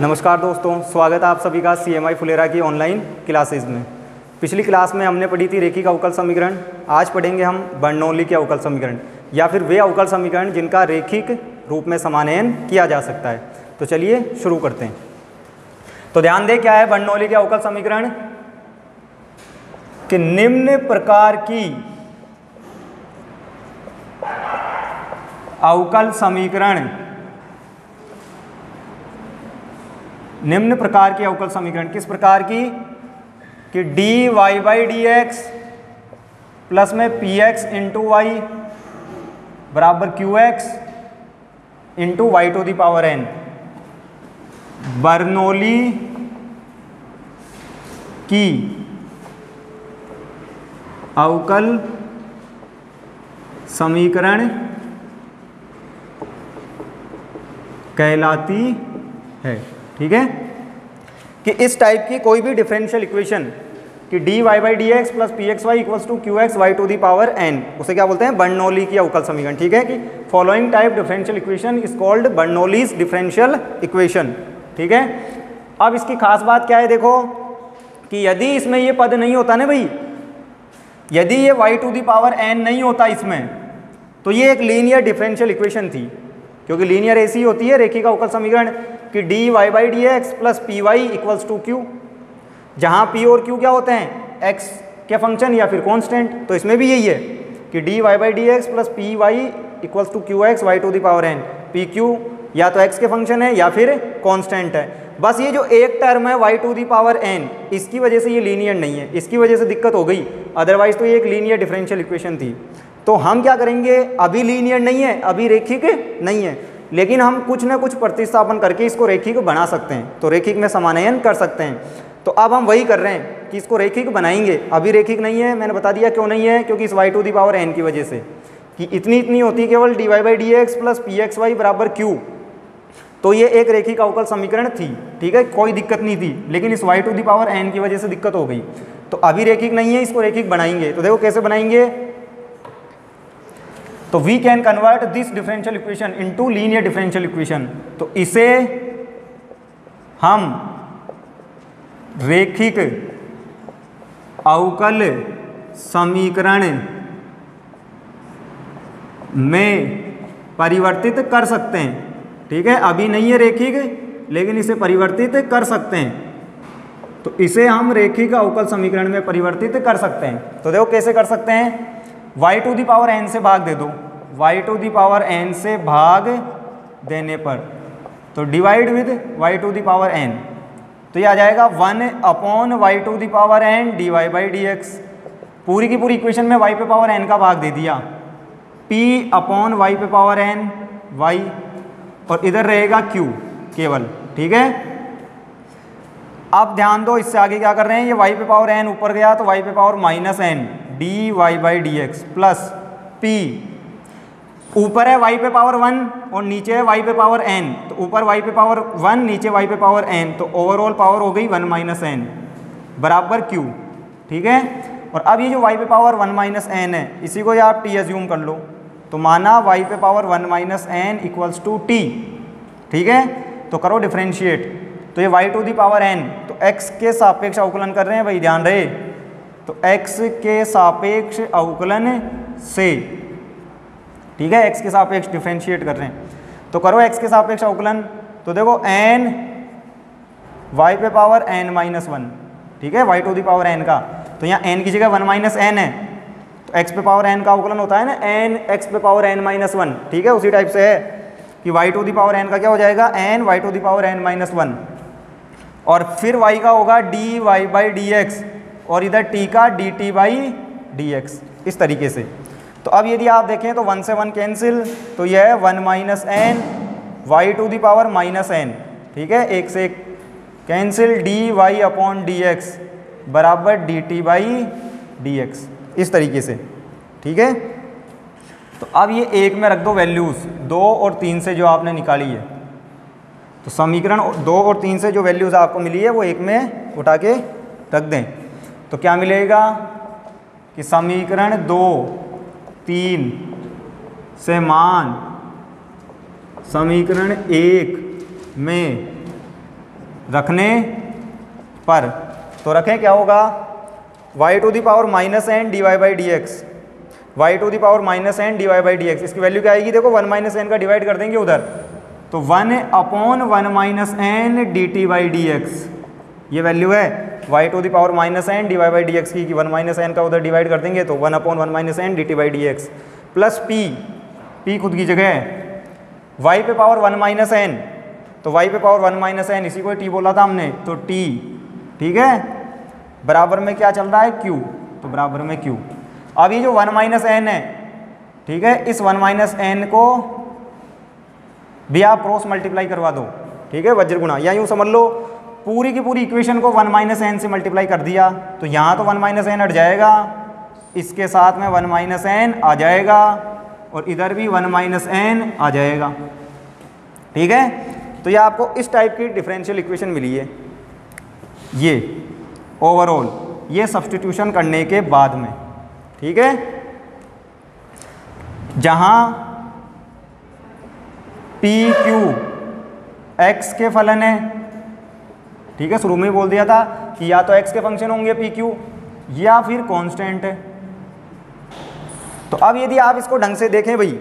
नमस्कार दोस्तों, स्वागत है आप सभी का CMI फुलेरा की ऑनलाइन क्लासेस में। पिछली क्लास में हमने पढ़ी थी रेखिक अवकल समीकरण। आज पढ़ेंगे हम बर्नौली के अवकल समीकरण या फिर वे अवकल समीकरण जिनका रेखिक रूप में समानयन किया जा सकता है। तो चलिए शुरू करते हैं। तो ध्यान दें क्या है बर्नौली के अवकल समीकरण कि निम्न प्रकार की अवकल समीकरण किस प्रकार की कि dy/dx प्लस में px इंटू वाई बराबर qx into y to the power n। Bernoulli की अवकल समीकरण कहलाती है। ठीक है कि इस टाइप की कोई भी डिफरेंशियल इक्वेशन कि dy/dx plus pxy equals to qx y to the power n, उसे क्या बोलते हैं? बर्नौली की अवकल समीकरण। ठीक है कि following type differential equation is called Bernoulli's differential equation. ठीक है, अब इसकी खास बात क्या है देखो कि यदि इसमें ये पद नहीं होता ना भाई, यदि ये y to the power n नहीं होता इसमें, तो ये एक लीनियर डिफरेंशियल इक्वेशन थी, क्योंकि लीनियर ऐसी होती है रेखिक अवकल समीकरण कि dy/dx plus py equals to q, जहाँ p और q क्या होते हैं? x के फंक्शन या फिर कांस्टेंट। तो इसमें भी यही है कि dy/dx plus py equals to qx y to the power n। pq या तो x के फंक्शन है या फिर कांस्टेंट है। बस ये जो एक टर्म है y to the power n, इसकी वजह से ये लीनियर नहीं है, इसकी वजह से दिक्कत हो गई, अदरवाइज तो ये एक लीनियर डिफरेंशियल इक्वेशन थी। तो हम क्या करेंगे, अभी लीनियर नहीं है, अभी रेखिक नहीं है, लेकिन हम कुछ ना कुछ प्रतिस्थापन करके इसको रेखिक बना सकते हैं, तो रेखिक में समानयन कर सकते हैं। तो अब हम वही कर रहे हैं कि इसको रेखिक बनाएंगे। अभी रेखिक नहीं है, मैंने बता दिया क्यों नहीं है, क्योंकि इस y to the power n की वजह से कि इतनी होती है केवल dy/dx प्लस pxy बराबर q, तो ये एक रेखिक अवकल समीकरण थी। ठीक है, कोई दिक्कत नहीं थी, लेकिन इस y to the power n की वजह से दिक्कत हो गई। तो अभी रेखिक नहीं है, इसको रेखिक बनाएंगे। तो देखो कैसे बनाएंगे, तो we can convert this differential equation into linear differential equation. तो इसे हम रेखिक अवकल समीकरण में परिवर्तित कर सकते हैं। ठीक है, अभी नहीं है रेखिक, लेकिन इसे परिवर्तित कर सकते हैं। तो इसे हम रेखिक अवकल समीकरण में परिवर्तित कर सकते हैं। तो देखो कैसे कर सकते हैं, y to the power n से भाग दे दो, y to the power n से भाग देने पर तो divide with y to the power n, तो ये आ जाएगा 1/y to the power n dy/dx। पूरी की पूरी इक्वेशन में y पे पावर n का भाग दे दिया, p/y पे पावर n y, और इधर रहेगा q केवल। ठीक है, अब ध्यान दो इससे आगे क्या कर रहे हैं, ये y पे पावर n ऊपर गया तो y पे power minus n dy/dx plus p, ऊपर है y पे पावर 1 और नीचे है y पे पावर n, तो ऊपर y पे पावर 1 नीचे y पे पावर n, तो ओवरऑल पावर हो गई 1 माइनस n बराबर q। ठीक है, और अब ये जो y पे पावर 1 माइनस n है, इसी को आप t एज्यूम कर लो, तो माना y पे power 1 minus n equals to t। ठीक है, तो करो डिफ्रेंशिएट, तो ये y to the power n, तो x के सापेक्ष अवकलन कर रहे हैं भाई, ध्यान रहे, तो x के सापेक्ष अवकलन से, ठीक है, x के सापेक्ष डिफरेंशिएट कर रहे हैं, तो करो x के सापेक्ष अवकलन। तो देखो n y पे पावर n माइनस 1, ठीक है, y to the power n का, तो यहाँ n की जगह 1 माइनस n है, तो x पे पावर n का अवकलन होता है ना n x पे पावर n माइनस 1। ठीक है, उसी टाइप से है कि y to the power n का क्या हो जाएगा, n y to the power n minus 1, और फिर y का होगा dy/dx और इधर t का dt/dx, इस तरीके से। तो अब यदि आप देखें तो 1 से 1 कैंसिल, तो यह है 1 minus n y to the power minus n। ठीक है, एक से एक कैंसिल, dy/dx बराबर dt/dx, इस तरीके से। ठीक है, तो अब ये एक में रख दो वैल्यूज़ 2 और 3 से जो आपने निकाली है, तो समीकरण 2 और 3 से जो वैल्यूज़ आपको मिली है वो एक में उठा के रख दें, तो क्या मिलेगा कि समीकरण 2, 3 से मान समीकरण 1 में रखने पर, तो रखें क्या होगा, y⁻n dy/dx, y⁻n dy/dx, इसकी वैल्यू क्या आएगी, देखो 1 - n का डिवाइड कर देंगे उधर, तो 1/1 - n dt/dx, ये वैल्यू है y⁻n dy/dx की, 1 - n का उधर डिवाइड कर देंगे तो 1/1 - n dt/dx, प्लस p खुद की जगह है, y पे पावर 1 - n, तो y पे पावर 1 - n, इसी को t बोला था हमने, तो t, ठीक है, बराबर में क्या चल रहा है, q, तो बराबर में q। अब ये जो 1 - n है, ठीक है, इस 1 - n को भी आप क्रॉस मल्टीप्लाई करवा दो, ठीक है, वज्र गुणा, या यूँ समझ लो पूरी की पूरी इक्वेशन को 1 - n से मल्टीप्लाई कर दिया, तो यहाँ तो 1 - n हट जाएगा, इसके साथ में 1 - n आ जाएगा, और इधर भी 1 - n आ जाएगा, ठीक है। तो ये आपको इस टाइप की डिफरेंशियल इक्वेशन मिली है, ये ओवरऑल, ये सब्स्टिट्यूशन करने के बाद में, ठीक है, जहाँ पी क्यू एक्स के फलन है, ठीक है, शुरू में ही बोल दिया था कि या तो एक्स के फंक्शन होंगे पी क्यू, या फिर कांस्टेंट है। तो अब यदि आप इसको ढंग से देखें भाई,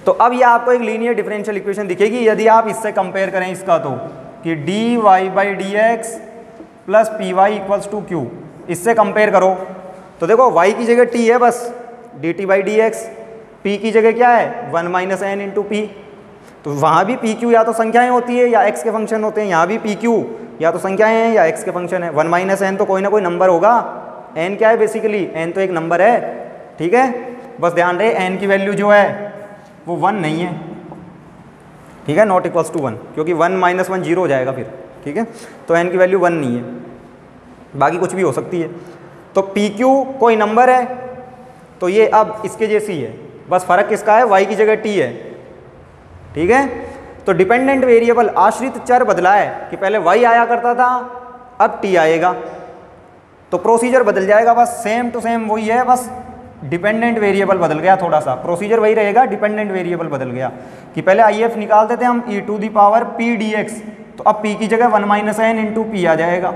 तो अब ये आपको एक लीनियर डिफरेंशियल इक्वेशन दिखेगी, यदि आप इससे कंपेयर करें इसका, तो कि dy/dx प्लस py = q, इससे कंपेयर करो, तो देखो y की जगह t है बस, dt/dx, p की जगह क्या है 1 - n × p, तो वहाँ भी pq या तो संख्याएं होती है या x के फंक्शन होते हैं, यहाँ भी pq या तो संख्याएं हैं या x के फंक्शन है, 1 - n तो कोई ना कोई नंबर होगा, n क्या है बेसिकली, n तो एक नंबर है, ठीक है, बस ध्यान रहे n की वैल्यू जो है वो 1 नहीं है, ठीक है, नॉट इक्वल्स टू 1, क्योंकि 1 - 1 0 हो जाएगा फिर, ठीक है, तो n की वैल्यू 1 नहीं है, बाकी कुछ भी हो सकती है। तो PQ कोई नंबर है, तो ये अब इसके जैसी है, बस फ़र्क किसका है, y की जगह t है, ठीक है। तो डिपेंडेंट वेरिएबल, आश्रित चर बदला है कि पहले y आया करता था, अब t आएगा, तो प्रोसीजर बदल जाएगा, बस सेम टू सेम वही है, बस डिपेंडेंट वेरिएबल बदल गया, थोड़ा सा प्रोसीजर वही रहेगा, डिपेंडेंट वेरिएबल बदल गया, कि पहले IF निकालते थे हम e⁻p dx, तो अब p की जगह 1 - n × p आ जाएगा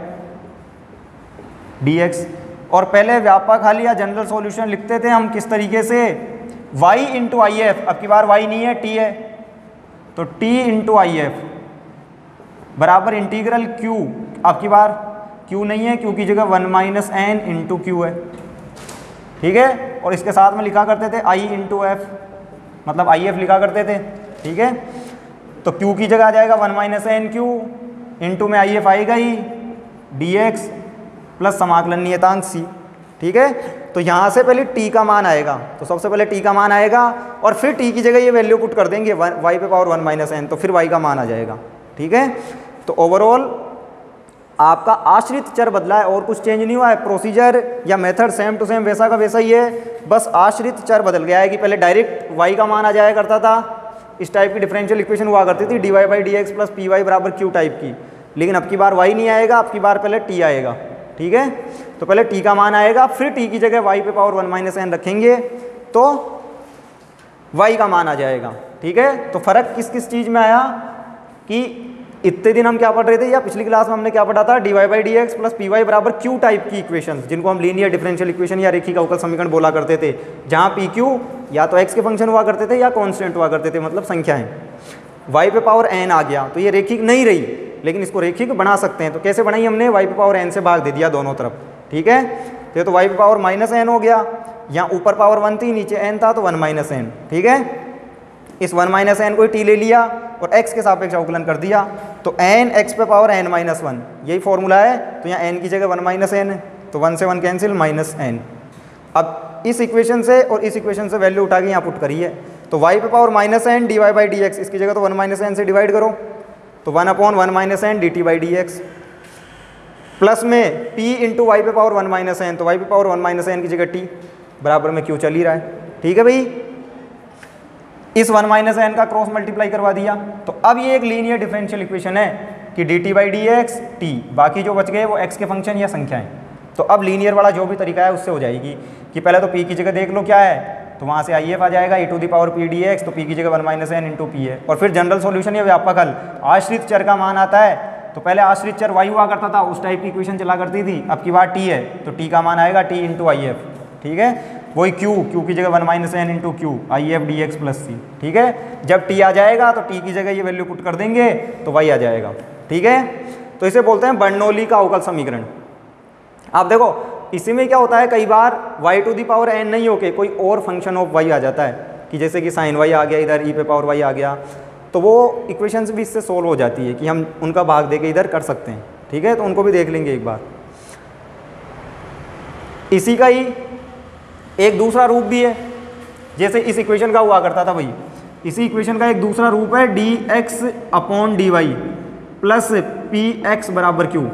dx, और पहले व्यापक हल या जनरल सॉल्यूशन लिखते थे हम किस तरीके से, y × IF, अब की बार y नहीं है t है, तो t × IF बराबर इंटीग्रल q, अब की बार q नहीं है, q की जगह 1 - n × q है, ठीक है, और इसके साथ में लिखा करते थे I × f, मतलब IF लिखा करते थे, ठीक है, तो q की जगह आ जाएगा 1 - n q, इंटू में IF आएगा ही dx प्लस समाकलन नियतांक c, ठीक है। तो यहाँ से पहले t का मान आएगा, तो सबसे पहले t का मान आएगा, और फिर t की जगह ये वैल्यू पुट कर देंगे y पे पावर 1 - n, तो फिर y का मान आ जाएगा, ठीक है। तो ओवरऑल आपका आश्रित चर बदला है और कुछ चेंज नहीं हुआ है, प्रोसीजर या मेथड सेम टू सेम वैसा का वैसा ही है, बस आश्रित चर बदल गया है कि पहले डायरेक्ट y का मान आ जाया करता था, इस टाइप की डिफरेंशियल इक्वेशन हुआ करती थी dy/dx plus py = q type की, लेकिन अब की बार y नहीं आएगा, अब की बार पहले t आएगा, ठीक है। तो पहले t का मान आएगा, फिर t की जगह y पे पावर 1 - n रखेंगे तो y का मान आ जाएगा, ठीक है। तो फर्क किस किस चीज़ में आया कि इतने दिन हम क्या पढ़ रहे थे, या पिछली क्लास में हमने क्या पढ़ा था, dy/dx plus py = q type की इक्वेशंस, जिनको हम लीनियर डिफरेंशियल इक्वेशन या रेखिक अवकल समीकरण बोला करते थे, जहाँ pq या तो x के फंक्शन हुआ करते थे या कांस्टेंट हुआ करते थे, मतलब संख्याएं, y पे पावर n आ गया तो ये रेखिक नहीं रही, लेकिन इसको रेखिक बना सकते हैं। तो कैसे बनाई हमने, y पे पावर n से भाग दे दिया दोनों तरफ, ठीक है, तो y पे पावर -n हो गया, यहाँ ऊपर पावर 1 थी, नीचे n था, तो 1 - n, ठीक है। इस 1 - n को t ले लिया और x के सापेक्ष अवकलन कर दिया, तो n x पे पावर n - 1, यही फॉर्मूला है, तो यहाँ n की जगह 1 - n है, तो 1 से 1 कैंसिल -n। अब इस इक्वेशन से और इस इक्वेशन से वैल्यू उठा के यहाँ पुट करी है, तो y पे पावर -n dy/dx, इसकी जगह तो 1 - n से डिवाइड करो, तो 1/1 - n dt/dx, प्लस में p × y पे पावर 1 - n, तो y पे पावर 1 - n की जगह t, बराबर में q चल ही रहा है, ठीक है भाई। इस 1 - n का क्रॉस मल्टीप्लाई करवा दिया, तो अब ये एक लीनियर डिफरेंशियल इक्वेशन है कि dt/dx t, बाकी जो बच गए वो x के फंक्शन या संख्याएं। तो अब लीनियर वाला जो भी तरीका है उससे हो जाएगी कि पहले तो p की जगह देख लो क्या है, तो वहाँ से IF आ जाएगा e⁻p dx, तो p की जगह 1 - n × p है, और फिर जनरल सॉल्यूशन या व्यापक हल, आश्रित चर का मान आता है तो पहले आश्रित चर y हुआ करता था, उस टाइप की इक्वेशन चला करती थी। अब की बार t है तो t का मान आएगा t इंटू आई एफ, ठीक है। वही q की जगह 1 minus N into Q I F D x plus C, ठीक है। जब t आ जाएगा तो t की जगह ये वैल्यू पुट कर देंगे तो y आ जाएगा, ठीक है। तो इसे बोलते हैं बर्नौली का अवकल समीकरण। आप देखो इसी में क्या होता है, कई बार y to the power n नहीं होके कोई और फंक्शन ऑफ y आ जाता है, कि जैसे कि साइन y आ गया, इधर e पे पावर y आ गया, तो वो इक्वेशंस भी इससे सोल्व हो जाती है कि हम उनका भाग दे के इधर कर सकते हैं, ठीक है। तो उनको भी देख लेंगे एक बार। इसी का ही एक दूसरा रूप भी है, जैसे इस इक्वेशन का हुआ करता था भाई, इसी इक्वेशन का एक दूसरा रूप है dx upon dy plus px बराबर q,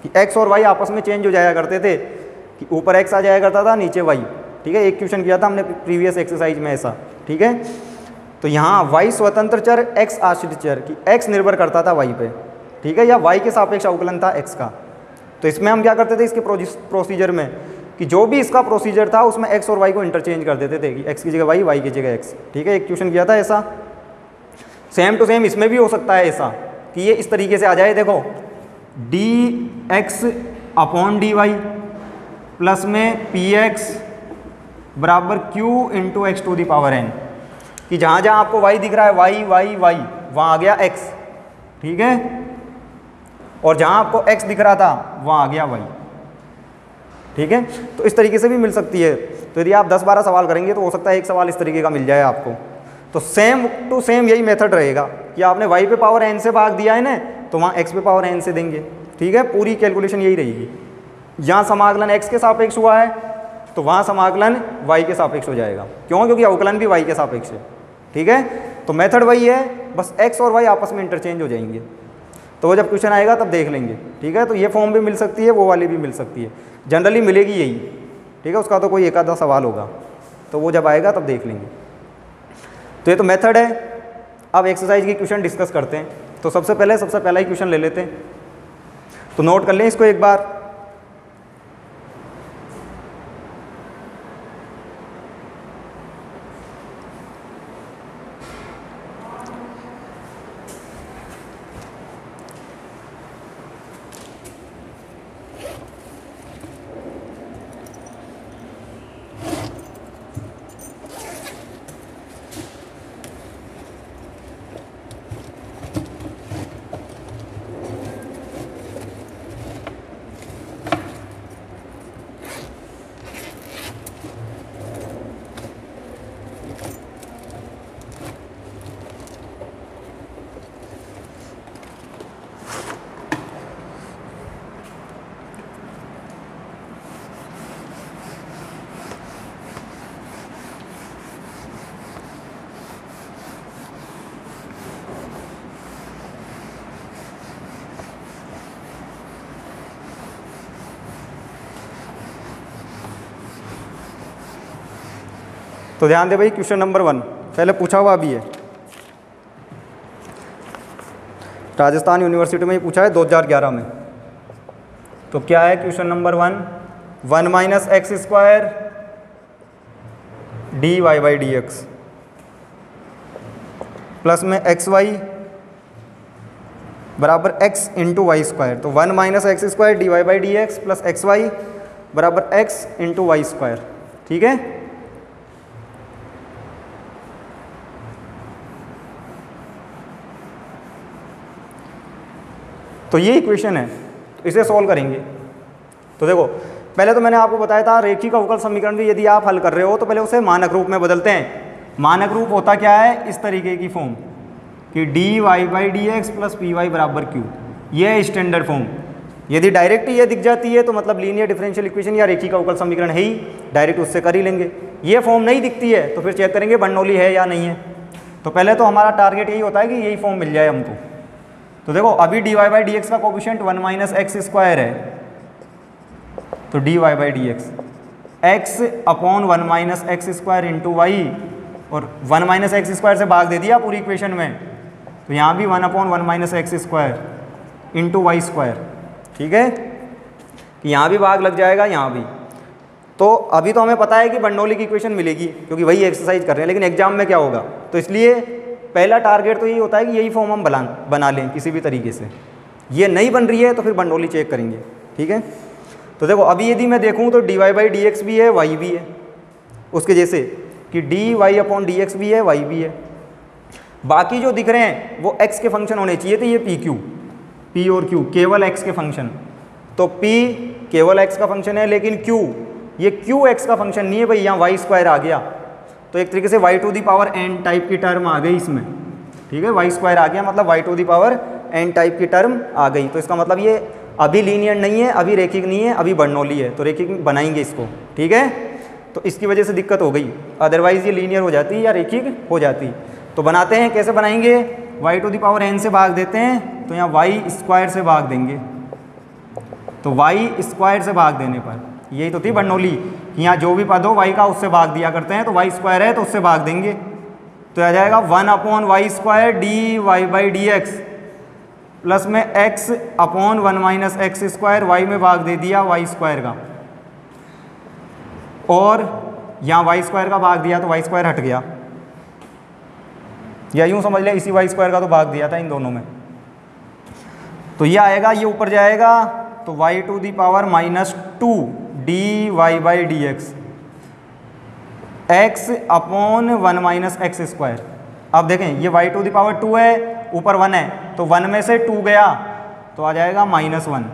कि x और y आपस में चेंज हो जाया करते थे, कि ऊपर x आ जाया करता था, नीचे y, ठीक है। एक क्वेश्चन किया था हमने प्रीवियस एक्सरसाइज में ऐसा, ठीक है। तो यहाँ y स्वतंत्र चर, x आश्रित चर, कि x निर्भर करता था y पे, ठीक है, या y के सापेक्ष अवकलन था x का। तो इसमें हम क्या करते थे इसके प्रोसीजर में, कि जो भी इसका प्रोसीजर था उसमें x और y को इंटरचेंज कर देते थे, कि x की जगह y, y की जगह x, ठीक है। एक क्वेश्चन किया था ऐसा। सेम टू सेम इसमें भी हो सकता है ऐसा, कि ये इस तरीके से आ जाए, देखो dx अपॉन dy प्लस में px बराबर q into x to the power n, कि जहाँ जहाँ आपको y दिख रहा है y y y, वहाँ आ गया x, ठीक है, और जहाँ आपको x दिख रहा था वहाँ आ गया y, ठीक है। तो इस तरीके से भी मिल सकती है। तो यदि आप 10-12 सवाल करेंगे तो हो सकता है एक सवाल इस तरीके का मिल जाए आपको। तो सेम टू सेम यही मेथड रहेगा कि आपने y पे पावर n से भाग दिया है ना, तो वहाँ x पे पावर n से देंगे, ठीक है। पूरी कैलकुलेशन यही रहेगी। यहाँ समाकलन x के सापेक्ष हुआ है तो वहाँ समाकलन y के सापेक्ष हो जाएगा, क्यों? क्योंकि अवकलन भी y के सापेक्ष है, ठीक है। तो मेथड वही है, बस x और y आपस में इंटरचेंज हो जाएंगे। तो वो जब क्वेश्चन आएगा तब देख लेंगे, ठीक है। तो ये फॉर्म भी मिल सकती है, वो वाली भी मिल सकती है, जनरली मिलेगी यही, ठीक है। उसका तो कोई एक आधा सवाल होगा, तो वो जब आएगा तब देख लेंगे। तो ये तो मेथड है। अब एक्सरसाइज की क्वेश्चन डिस्कस करते हैं। तो सबसे पहला ही क्वेश्चन ले लेते हैं, तो नोट कर लें इसको एक बार। तो ध्यान दे भाई, क्वेश्चन नंबर 1 पहले पूछा हुआ भी है, राजस्थान यूनिवर्सिटी में ही पूछा है 2011 में। तो क्या है question number 1 minus x square d Y by D x plus में एक्स वाई बराबर एक्स इंटू वाई स्क्वायर। तो 1 minus x square d Y by D x plus x y बराबर एक्स इंटू वाई स्क्वायर, ठीक है। तो ये इक्वेशन है, तो इसे सॉल्व करेंगे। तो देखो पहले तो मैंने आपको बताया था रेखिक अवकल समीकरण भी यदि आप हल कर रहे हो तो पहले उसे मानक रूप में बदलते हैं। मानक रूप होता क्या है, इस तरीके की फॉर्म कि d Y by D x plus p y बराबर क्यू, ये है स्टैंडर्ड फॉर्म। यदि डायरेक्ट ये दिख जाती है तो मतलब लीनियर डिफरेंशियल इक्वेशन या रेखिक अवकल समीकरण है ही, डायरेक्ट उससे कर ही लेंगे। ये फॉर्म नहीं दिखती है तो फिर चेक करेंगे बर्नौली है या नहीं है। तो पहले तो हमारा टारगेट यही होता है कि यही फॉर्म मिल जाए हमको। तो देखो अभी d Y by D x का कोफिशिएंट 1 माइनस एक्स स्क्वायर है, तो d Y by D x x upon 1 minus x square into y, और 1 माइनस एक्स स्क्वायर से भाग दे दिया पूरी इक्वेशन में, तो यहाँ भी 1 upon 1 minus x square into y square, ठीक है। यहाँ भी भाग लग जाएगा, यहाँ भी। तो अभी तो हमें पता है कि बर्नौली की इक्वेशन मिलेगी क्योंकि वही एक्सरसाइज कर रहे हैं, लेकिन एग्जाम में क्या होगा, तो इसलिए पहला टारगेट तो यही होता है कि यही फॉर्म हम बना लें किसी भी तरीके से। ये नहीं बन रही है तो फिर बर्नौली चेक करेंगे, ठीक है। तो देखो अभी यदि मैं देखूँ तो dy बाई डी एक्स भी है, y भी है, उसके जैसे कि dy अपॉन डी एक्स भी है, y भी है। बाकी जो दिख रहे हैं वो x के फंक्शन होने चाहिए थे, ये p और q केवल x के फंक्शन। तो p केवल x का फंक्शन है, लेकिन q ये q x का फंक्शन नहीं है भाई, यहाँ y स्क्वायर आ गया। तो एक तरीके से y to the power n type की टर्म आ गई इसमें, ठीक है। y स्क्वायर आ गया मतलब y to the power n type की टर्म आ गई। तो इसका मतलब ये अभी लीनियर नहीं है, अभी रेखिक नहीं है, अभी बर्नौली है। तो रेखिक बनाएंगे इसको, ठीक है। तो इसकी वजह से दिक्कत हो गई, अदरवाइज़ ये लीनियर हो जाती या रेखिक हो जाती। तो बनाते हैं, कैसे बनाएंगे, y to the power n से भाग देते हैं, तो यहाँ y स्क्वायर से भाग देंगे। तो y स्क्वायर से भाग देने पर यही तो थी बर्नौली कि यहाँ जो भी पद हो y का उससे भाग दिया करते हैं। तो y स्क्वायर है तो उससे भाग देंगे, तो आ जाएगा 1 upon y square d Y by D x plus में x upon 1 minus x square, y में भाग दे दिया y स्क्वायर का, और यहाँ y स्क्वायर का भाग दिया तो y स्क्वायर हट गया, या यूँ समझ लें इसी y स्क्वायर का तो भाग दिया था इन दोनों में। तो ये आएगा, ये ऊपर जाएगा तो y to the power minus 2 d Y by D x x upon 1 minus x square. अब देखें ये y टू दी पावर 2 है, ऊपर 1 है, तो 1 में से 2 गया तो आ जाएगा -1,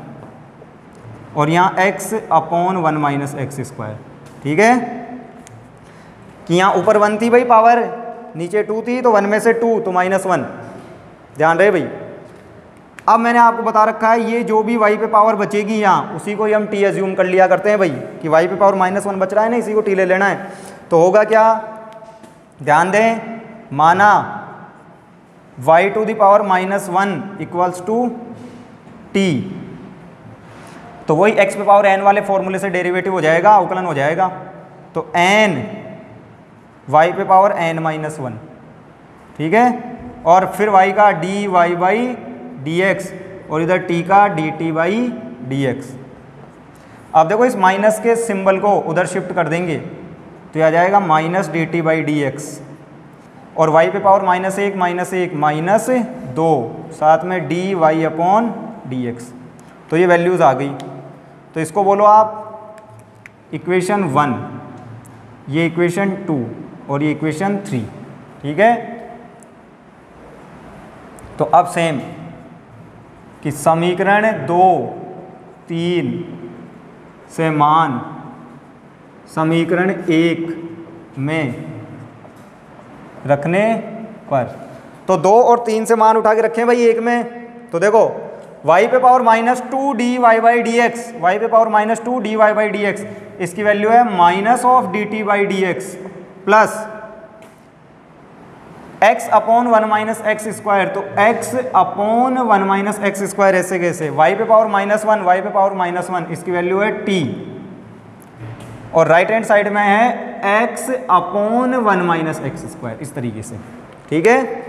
और यहाँ x upon 1 minus x square, ठीक है। कि यहाँ ऊपर 1 थी भाई पावर, नीचे 2 थी, तो 1 में से 2 तो -1, ध्यान रहे भाई। अब मैंने आपको बता रखा है ये जो भी y पे पावर बचेगी यहाँ उसी को ही हम t एज्यूम कर लिया करते हैं भाई, कि y पे पावर -1 बच रहा है ना, इसी को t ले लेना है। तो होगा क्या, ध्यान दें, माना y to the power -1 equals to t, तो वही x पे पावर n वाले फॉर्मूले से डेरिवेटिव हो जाएगा, अवकलन हो जाएगा। तो n y पे पावर n-1, ठीक है, और फिर y का dy बाई dx और इधर t का dt बाई dx। अब देखो इस माइनस के सिंबल को उधर शिफ्ट कर देंगे तो आ जाएगा माइनस dt बाई dx, और y पे पावर -1 -2 साथ में dy अपॉन dx। तो ये वैल्यूज़ आ गई। तो इसको बोलो आप इक्वेशन 1, ये इक्वेशन 2 और ये इक्वेशन 3, ठीक है। तो अब सेम कि समीकरण 2, 3 से मान समीकरण 1 में रखने पर, तो 2 और 3 से मान उठा के रखें भाई 1 में। तो देखो y पे power -2 dy by D x, Y पे power -2 dy by D X, इसकी वैल्यू है -dt by D x plus x upon 1 minus x square. तो x upon 1 minus x square ऐसे कैसे, y पे पावर -1, y पे power -1, इसकी value है t, और राइट हैंड साइड में है x upon 1 minus x square, इस तरीके से, ठीक है।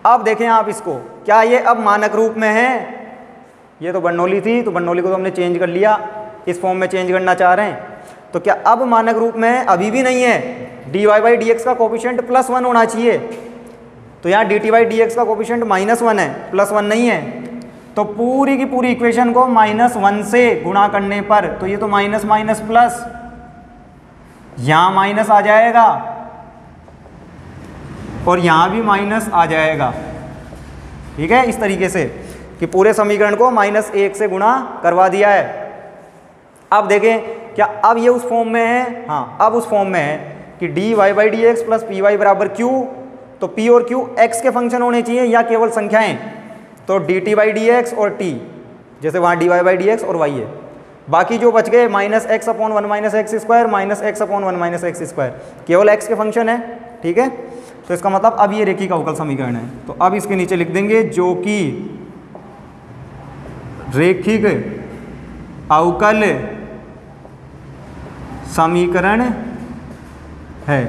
अब देखें आप इसको, क्या ये अब मानक रूप में है, ये तो बर्नौली थी, तो बर्नौली को तो हमने चेंज कर लिया, इस फॉर्म में चेंज करना चाह रहे हैं। तो क्या अब मानक रूप में है, अभी भी नहीं है। dy बाई डी एक्स का कोफिशिएंट +1 होना चाहिए, तो यहाँ dt बाई डी एक्स का कोफिशिएंट -1 है, +1 नहीं है। तो पूरी की पूरी इक्वेशन को -1 से गुणा करने पर, तो ये तो माइनस माइनस प्लस, यहाँ माइनस आ जाएगा और यहाँ भी माइनस आ जाएगा, ठीक है। इस तरीके से कि पूरे समीकरण को -1 से गुणा करवा दिया है। अब देखें क्या अब ये उस फॉर्म में है, हाँ अब उस फॉर्म में है कि dy by D x plus p y बराबर q, तो p और q x के फंक्शन होने चाहिए या केवल संख्याएं। तो dt बाई डी एक्स और t, जैसे वहाँ dy बाई डी एक्स और y है, बाकी जो बच गए -x upon 1 minus x square -x upon 1 minus x square, केवल x के फंक्शन है, ठीक है। तो इसका मतलब अब ये रेखिक अवकल समीकरण है। तो अब इसके नीचे लिख देंगे जो कि रेखिक अवकल समीकरण है,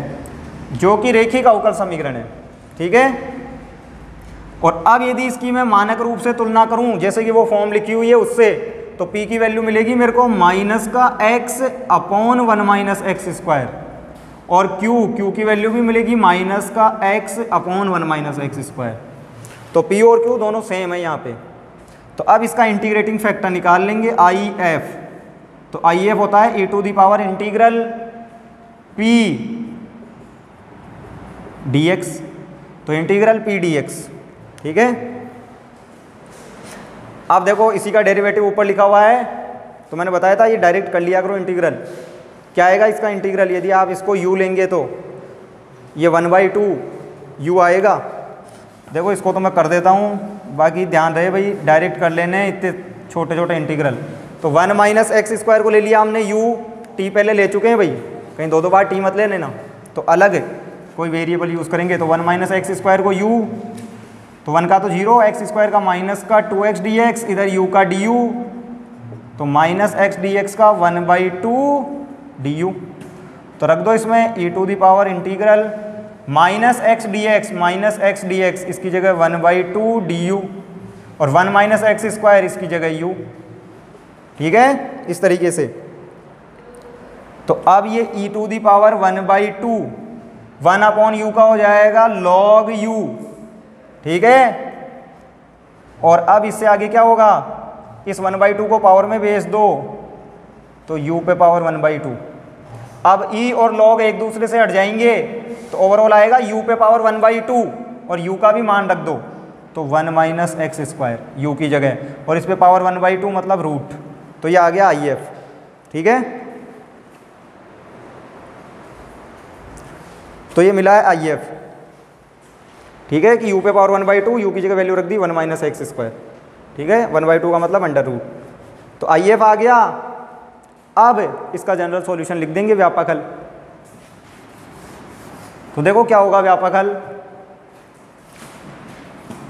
जो कि रेखिक अवकल समीकरण है, ठीक है। और अब यदि इसकी मैं मानक रूप से तुलना करूं, जैसे कि वो फॉर्म लिखी हुई है उससे, तो p की वैल्यू मिलेगी मेरे को -x upon 1 minus x square, और q की वैल्यू भी मिलेगी -x upon 1 minus x square. तो p और q दोनों सेम है यहाँ पे। तो अब इसका इंटीग्रेटिंग फैक्टर निकाल लेंगे आई एफ। तो आई एफ होता है e⁻ इंटीग्रल p dx, तो इंटीग्रल p dx, ठीक है। अब देखो इसी का डेरिवेटिव ऊपर लिखा हुआ है, तो मैंने बताया था ये डायरेक्ट कर लिया करो इंटीग्रल। क्या आएगा इसका इंटीग्रल, यदि आप इसको u लेंगे तो ये 1/2 u आएगा। देखो इसको तो मैं कर देता हूँ, बाकी ध्यान रहे भाई डायरेक्ट कर लेने इतने छोटे छोटे इंटीग्रल। तो 1 - x² को ले लिया हमने, u t पहले ले चुके हैं भाई, कहीं दो बार t मत ले लेना। तो अलग कोई वेरिएबल यूज़ करेंगे, तो 1 - x² को u, तो 1 का तो 0, x² का माइनस का 2x dx, इधर u का du, तो -x dx का 1/2 du। तो रख दो इसमें e⁻ इंटीग्रल -x dx इसकी जगह 1/2 du, और 1 - x² इसकी जगह u, ठीक है, इस तरीके से। तो अब ये e⁻ 1/2 1/u का हो जाएगा log u, ठीक है। और अब इससे आगे क्या होगा, इस 1/2 को पावर में भेज दो, तो u पे पावर 1/2। अब e और log एक दूसरे से हट जाएंगे, तो ओवरऑल आएगा u पे पावर 1/2, और u का भी मान रख दो, तो 1 - x² u की जगह, और इस पे पावर 1/2 मतलब रूट, तो ये आ गया आई एफ, ठीक है। तो ये मिला है आई एफ, ठीक है, कि u पे पावर 1/2, u की जगह वैल्यू रख दी 1 - x², ठीक है। 1/2 का मतलब अंडर रूट, तो आई एफ आ गया। अब इसका जनरल सॉल्यूशन लिख देंगे, व्यापक हल। तो देखो क्या होगा व्यापक हल,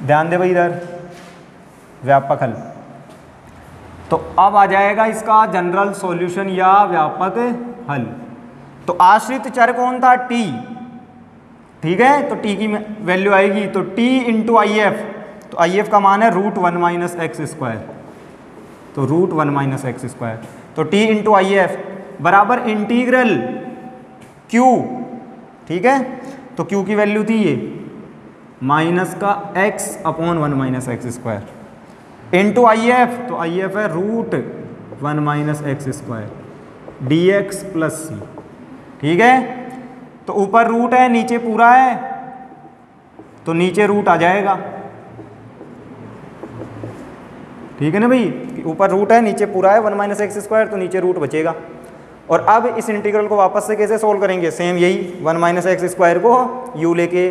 ध्यान दे भाई इधर, व्यापक हल। तो अब आ जाएगा इसका जनरल सॉल्यूशन या व्यापक हल। तो आश्रित चर कौन था, t, ठीक है, तो t की वैल्यू आएगी, तो t × आई एफ, तो आई एफ का मान है √1 - x², तो √1 - x², तो t × आई एफ बराबर इंटीग्रल q, ठीक है। तो q की वैल्यू थी ये -(x/1 - x²) into I F, तो आई एफ है √1 - x² dx + c, ठीक है। तो ऊपर रूट है, नीचे पूरा है, तो नीचे रूट आ जाएगा, ठीक है ना भाई। ऊपर रूट है, नीचे पूरा है 1 - x², तो नीचे रूट बचेगा। और अब इस इंटीग्रल को वापस से कैसे सोल्व करेंगे, सेम यही 1 - x² को u लेके,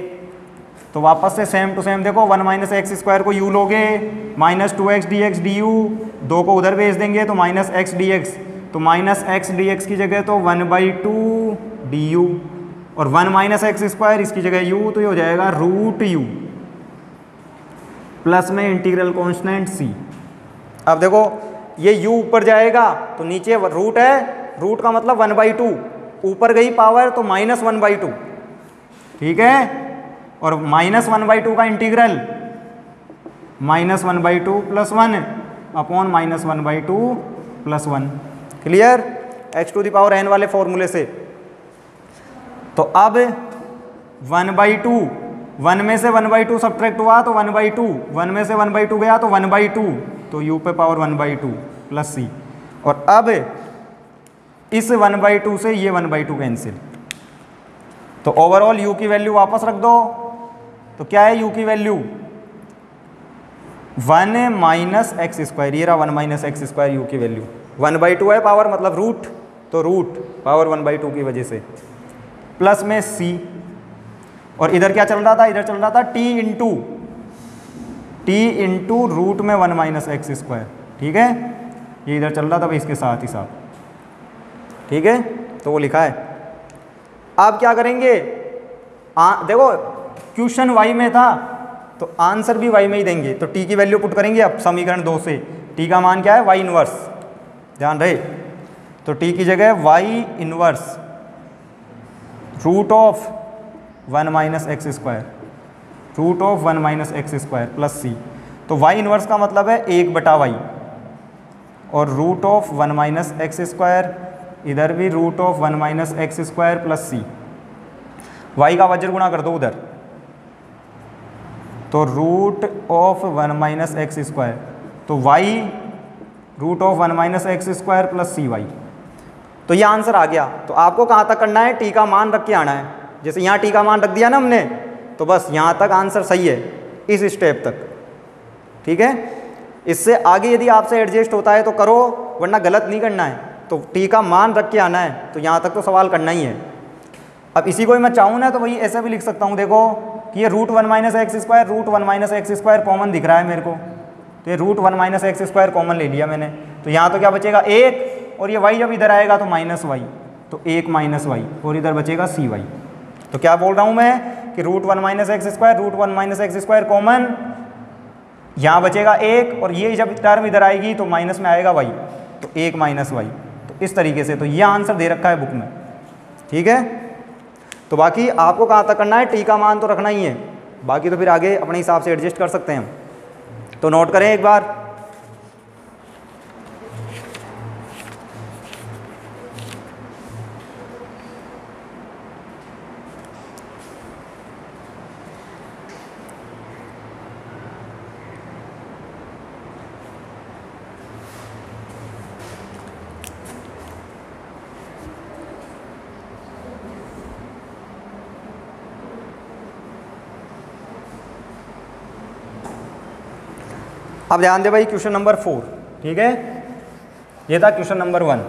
तो वापस से सेम टू सेम देखो 1 - x² को u लोगे, -2x dx du, 2 को उधर भेज देंगे तो -x dx, तो -x dx की जगह तो 1/2 du, और 1 - x² इसकी जगह u, तो ये हो जाएगा √u प्लस में इंटीग्रल कांस्टेंट c। अब देखो ये u ऊपर जाएगा, तो नीचे रूट है, रूट का मतलब 1/2, ऊपर गई पावर तो -1/2, ठीक है। और -1/2 का इंटीग्रल -1/2 + 1 अपॉन -1/2 + 1, क्लियर, x⁻n वाले फॉर्मूले से। तो अब 1/2, 1 में से 1/2 सब्ट्रैक्ट हुआ तो 1/2, 1 में से 1/2 गया तो 1/2, तो u पे पावर 1/2 + c। और अब इस 1/2 से ये 1/2 कैंसिल, तो ओवरऑल u की वैल्यू वापस रख दो, तो क्या है u की वैल्यू 1 - x², ये रहा 1 - x² u की वैल्यू, 1/2 है पावर मतलब रूट, तो रूट पावर 1/2 की वजह से, प्लस में c। और इधर क्या चल रहा था, इधर चल रहा था t इंटू रूट में 1 - x², ठीक है, ये इधर चल रहा था भाई इसके साथ ही साथ, ठीक है, तो वो लिखा है। अब क्या करेंगे, देखो क्वेश्चन y में था तो आंसर भी y में ही देंगे, तो t की वैल्यू पुट करेंगे अब समीकरण 2 से। t का मान क्या है, y इनवर्स, ध्यान रहे, तो t की जगह y inverse √1 - x², √1 - x² + c। तो y इनवर्स का मतलब है 1/y, और √1 - x², इधर भी √1 - x² + c, y का वज्र गुणा कर दो उधर, तो √1 - x², तो y root of 1 minus x square plus C y. तो ये आंसर आ गया। तो आपको कहाँ तक करना है, टी का मान रख के आना है। जैसे यहाँ टी का मान रख दिया ना हमने, तो बस यहाँ तक आंसर सही है, इस स्टेप तक। ठीक है, इससे आगे यदि आपसे एडजस्ट होता है तो करो, वरना गलत नहीं करना है। तो टी का मान रख के आना है, तो यहाँ तक तो सवाल करना ही है। अब इसी को ही मैं चाहूँ ना तो वही ऐसे भी लिख सकता हूँ, देखो कि ये root 1 minus x square, root 1 minus x square common दिख रहा है मेरे को, तो ये root 1 minus x square common ले लिया मैंने। तो यहाँ तो क्या बचेगा 1, और ये वाई जब इधर आएगा तो माइनस वाई, तो 1 माइनस वाई, और इधर बचेगा सी वाई। तो क्या बोल रहा हूँ मैं कि root 1 minus x square, root 1 minus x square common, यहाँ बचेगा 1, और ये जब टर्म इधर आएगी तो माइनस में आएगा वाई, तो 1 माइनस वाई। तो इस तरीके से, तो ये आंसर दे रखा है बुक में। ठीक है, तो बाकी आपको कहाँ तक करना है, टी का मान तो रखना ही है, बाकी तो फिर आगे अपने हिसाब से एडजस्ट कर सकते हैं हम। तो नोट करें एक बार, अब ध्यान दे भाई क्वेश्चन नंबर 4। ठीक है, ये था क्वेश्चन नंबर 1।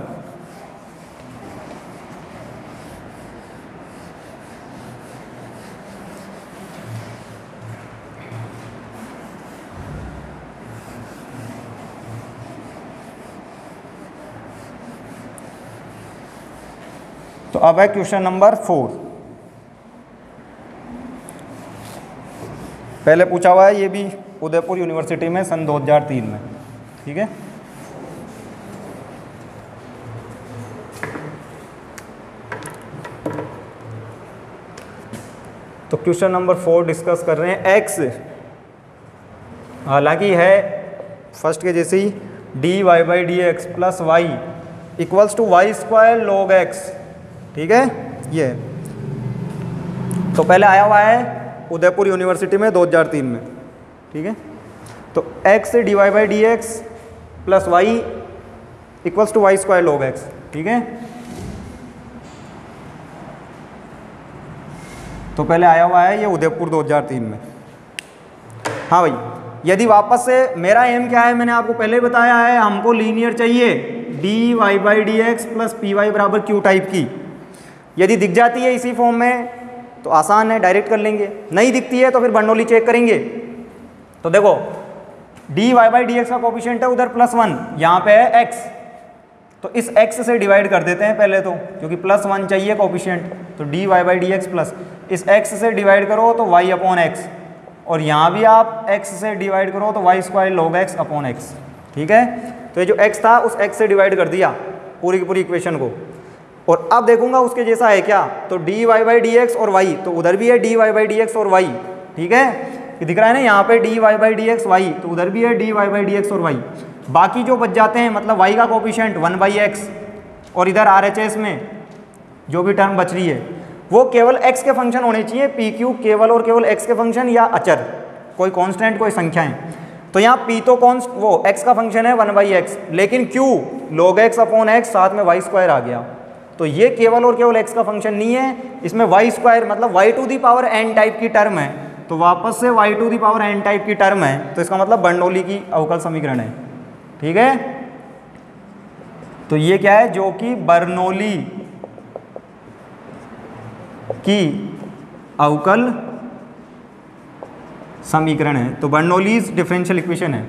तो अब है क्वेश्चन नंबर 4। पहले पूछा हुआ है ये भी उदयपुर यूनिवर्सिटी में सन 2003 में। ठीक है, तो क्वेश्चन नंबर 4 डिस्कस कर रहे हैं। एक्स हालांकि है फर्स्ट के जैसे ही, D Y by D x plus Y equals to Y square log x. ठीक है, ये तो पहले आया हुआ है उदयपुर यूनिवर्सिटी में 2003 में। ठीक है, तो x से d Y by D x plus Y equals to Y square log x. ठीक है, तो पहले आया हुआ है ये उदयपुर 2003 में। हाँ भाई, यदि वापस से मेरा एम क्या है, मैंने आपको पहले ही बताया है, हमको लीनियर चाहिए d Y by D x plus p y बराबर क्यू टाइप की। यदि दिख जाती है इसी फॉर्म में तो आसान है, डायरेक्ट कर लेंगे। नहीं दिखती है तो फिर बर्नौली चेक करेंगे। तो देखो d Y by D x का कोफिशिएंट है उधर +1, यहाँ पे है x, तो इस x से डिवाइड कर देते हैं पहले तो, क्योंकि +1 चाहिए कोफिशिएंट। तो d Y by D x plus इस x से डिवाइड करो तो y अपॉन x, और यहाँ भी आप x से डिवाइड करो तो y square log x upon x। ठीक है, तो ये जो x था उस x से डिवाइड कर दिया पूरी की पूरी इक्वेशन को। और अब देखूंगा उसके जैसा है क्या, तो d Y by D x और y, तो उधर भी है d Y by D x और y। ठीक है, ये दिख रहा है ना यहाँ पे d Y by D x y, तो उधर भी है d Y by D x और y। बाकी जो बच जाते हैं, मतलब y का कोफिशिएंट 1/x, और इधर RHS में जो भी टर्म बच रही है वो केवल x के फंक्शन होने चाहिए, पी क्यू केवल और केवल x के फंक्शन या अचर, कोई कांस्टेंट कोई संख्याएं। तो यहाँ p तो वो x का फंक्शन है 1/x, लेकिन q log x upon x, साथ में y स्क्वायर आ गया। तो ये केवल और केवल x का फंक्शन नहीं है, इसमें y स्क्वायर मतलब y to the power n type की टर्म है। तो वापस से y to the power n type की टर्म है, तो इसका मतलब बर्नौली की अवकल समीकरण है। ठीक है, तो ये क्या है, जो कि बर्नौली की अवकल समीकरण है। तो बर्नौलीज डिफरेंशियल इक्वेशन है।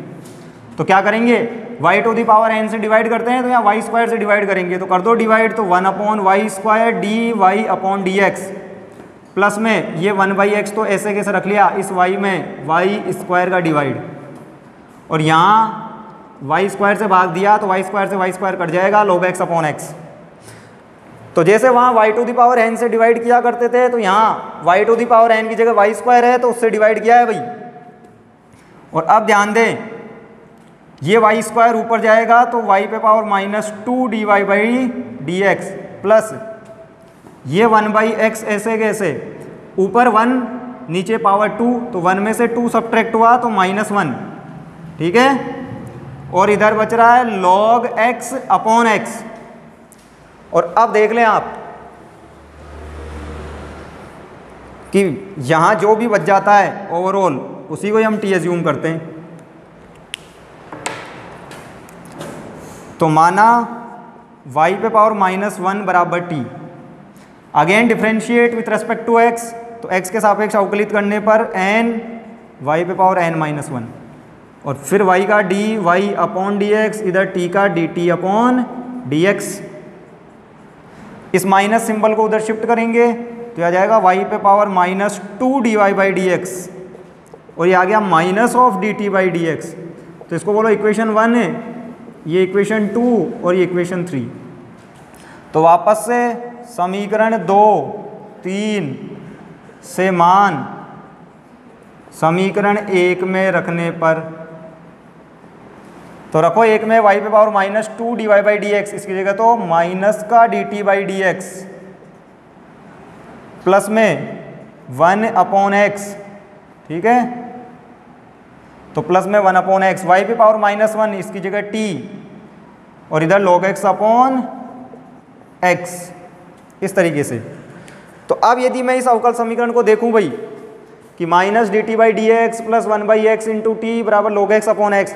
तो क्या करेंगे, y to the power n से डिवाइड करते हैं तो यहाँ y स्क्वायर से डिवाइड करेंगे, तो कर दो डिवाइड, तो 1 upon y square d y upon d x, plus में ये 1/x तो ऐसे कैसे रख लिया, इस y में y स्क्वायर का डिवाइड, और यहाँ y स्क्वायर से भाग दिया तो y स्क्वायर से y स्क्वायर कट जाएगा, log x अपॉन x। तो जैसे वहाँ y to the power n से डिवाइड किया करते थे, तो यहाँ y to the power n की जगह y स्क्वायर है तो उससे डिवाइड किया है भाई। और अब ध्यान दें, ये y स्क्वायर ऊपर जाएगा तो y पे power -2 d Y by D x, plus ये 1/x ऐसे कैसे, ऊपर 1 नीचे पावर 2, तो 1 में से 2 सब्ट्रैक्ट हुआ तो -1। ठीक है, और इधर बच रहा है log x अपॉन एक्स। और अब देख लें आप कि यहाँ जो भी बच जाता है ओवरऑल उसी को ही हम t एज्यूम करते हैं। तो माना y पे पावर -1 बराबर t। Again differentiate with respect to x, तो x के सापेक्ष अवकलित करने पर n y पे पावर n-1 और फिर y का dy अपॉन dx, इधर t का dt अपॉन dx। इस माइनस सिंबल को उधर शिफ्ट करेंगे तो आ जाएगा y पे पावर -2 dy/dx और ये आ गया माइनस ऑफ dt/dx। तो इसको बोलो इक्वेशन 1 है, ये इक्वेशन 2 और ये इक्वेशन 3। तो वापस से समीकरण 2, 3 से मान समीकरण 1 में रखने पर, तो रखो 1 में y पे पावर -2 dy/dx, इसकी जगह तो माइनस का dt/dx प्लस में 1 अपॉन x, ठीक है। तो प्लस में 1 अपॉन एक्स, y पे पावर -1 इसकी जगह t और इधर log x अपॉन x, इस तरीके से। तो अब यदि मैं इस अवकल समीकरण को देखूं भाई कि -dt/dx plus 1/x into T बराबर log x अपॉन x,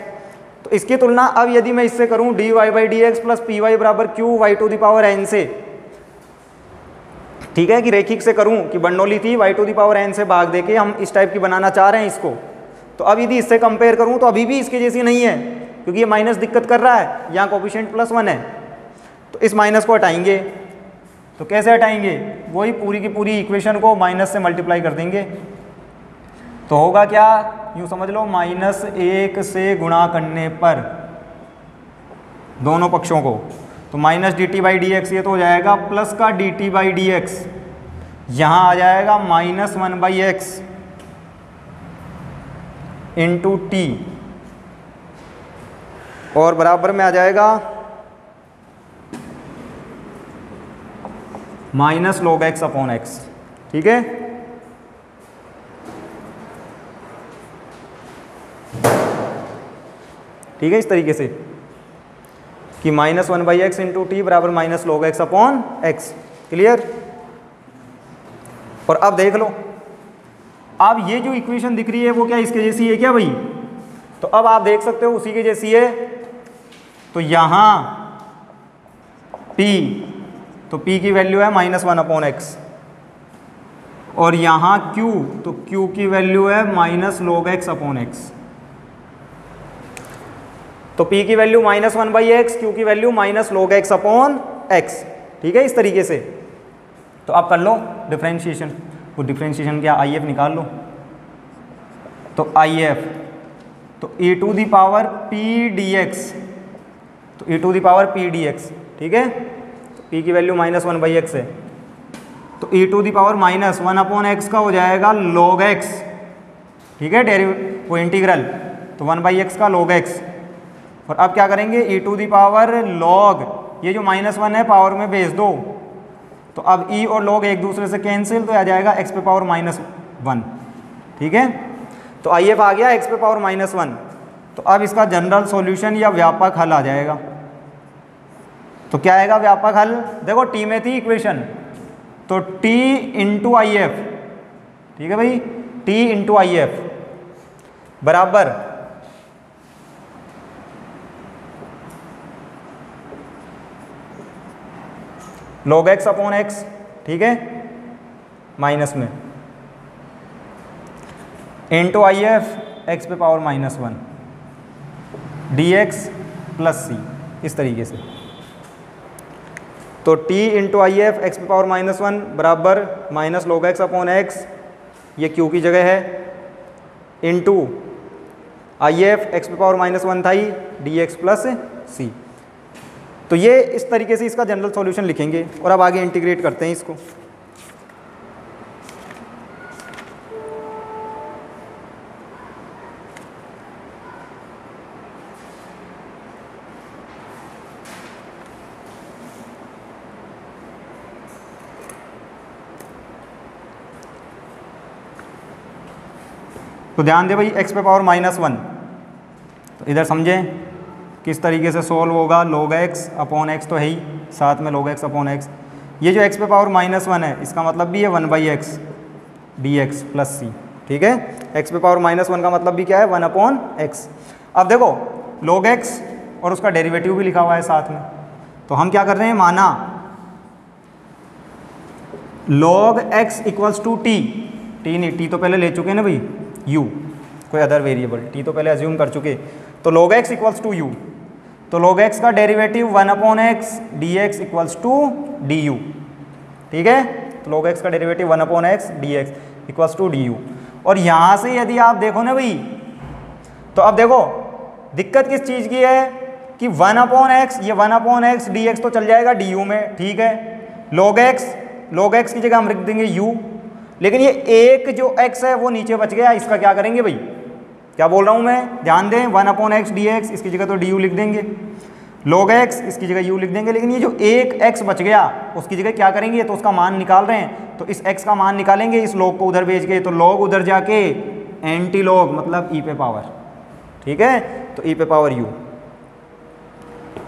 तो इसकी तुलना अब यदि मैं इससे करूं dy/dx प्लस py बराबर q y to the power n से, ठीक है, कि रेखिक से करूं कि बर्नौली थी y to the power n से भाग देके हम इस टाइप की बनाना चाह रहे हैं इसको। तो अब यदि इससे कंपेयर करूं तो अभी भी इसके जैसी नहीं है क्योंकि ये माइनस दिक्कत कर रहा है, यहाँ कोफिशिएंट +1 है। तो इस माइनस को हटाएंगे, तो कैसे हटाएंगे, वही पूरी की पूरी इक्वेशन को माइनस से मल्टीप्लाई कर देंगे। तो होगा क्या, यूँ समझ लो -1 से गुणा करने पर दोनों पक्षों को, तो -dt/dx ये तो हो जाएगा प्लस का dt/dx, यहाँ आ जाएगा -1/x इंटू टी और बराबर में आ जाएगा -log x अपॉन x, ठीक है। ठीक है, इस तरीके से कि -1/x इंटू टी बराबर -log x upon x। Clear. और अब देख लो, अब ये जो इक्वेशन दिख रही है वो क्या इसके जैसी है क्या भाई, तो अब आप देख सकते हो उसी के जैसी है। तो यहाँ p, तो p की वैल्यू है -1 अपॉन x और यहाँ q, तो q की वैल्यू है -log x अपॉन x। तो p की वैल्यू -1/x, q की value -log x upon x, ठीक है, इस तरीके से। तो आप कर लो डिफ्रेंशिएशन, वो डिफ्रेंशिएशन क्या IF निकाल लो। तो IF, तो e to the power p dx, तो e to the power p dx, ठीक है। तो p की वैल्यू -1/x है, तो e to the power -1 upon x का हो जाएगा log x, ठीक है, वो इंटीग्रल, तो 1/x का log x। और अब क्या करेंगे, e to the power log, ये जो -1 है पावर में भेज दो, तो अब e और log एक दूसरे से कैंसिल, तो आ जाएगा x पे पावर -1, ठीक है। तो IF आ गया x पे पावर -1। तो अब इसका जनरल सॉल्यूशन या व्यापक हल आ जाएगा। तो क्या आएगा व्यापक हल, देखो t में थी इक्वेशन, तो t इंटू IF, ठीक है भाई, t इंटू IF बराबर log x अपॉन x, ठीक है, माइनस में इंटू IF x पे पावर -1 dx प्लस c, इस तरीके से। तो t इंटू IF x पे पावर -1 बराबर -log x अपॉन x, ये q की जगह है, इंटू IF x पे पावर -1 था ही, dx प्लस c। तो ये इस तरीके से इसका जनरल सॉल्यूशन लिखेंगे और अब आगे इंटीग्रेट करते हैं इसको। तो ध्यान दे भाई x पे पावर -1, तो इधर समझें किस तरीके से सोल्व होगा, log x अपॉन एक्स तो है ही, साथ में log x अपॉन एक्स। ये जो x पे पावर -1 है इसका मतलब भी है 1/x dx प्लस c, ठीक है। x पे पावर -1 का मतलब भी क्या है, 1/x। अब देखो log x और उसका डेरिवेटिव भी लिखा हुआ है साथ में, तो हम क्या कर रहे हैं, माना log x equals to t, t नहीं, टी तो पहले ले चुके हैं ना भाई, u कोई अदर वेरिएबल, टी तो पहले अज्यूम कर चुके, तो log x equals to u, तो log x का derivative 1/x dx equals to du, ठीक है। तो log x का derivative 1/x dx equals to du। और यहाँ से यदि आप देखो ना भाई, तो अब देखो दिक्कत किस चीज़ की है कि 1/x, ये 1/x dx तो चल जाएगा du में, ठीक है। log x की जगह हम रख देंगे u, लेकिन ये एक जो x है वो नीचे बच गया, इसका क्या करेंगे भाई, क्या बोल रहा हूँ मैं, ध्यान दें, 1/x dx, इसकी जगह तो du लिख देंगे, log x इसकी जगह u लिख देंगे, लेकिन ये जो एक x बच गया उसकी जगह क्या करेंगे, तो उसका मान निकाल रहे हैं, तो इस x का मान निकालेंगे, इस log को उधर भेज के, तो log उधर जाके एंटी log मतलब e पे पावर, ठीक है, तो e पे पावर u।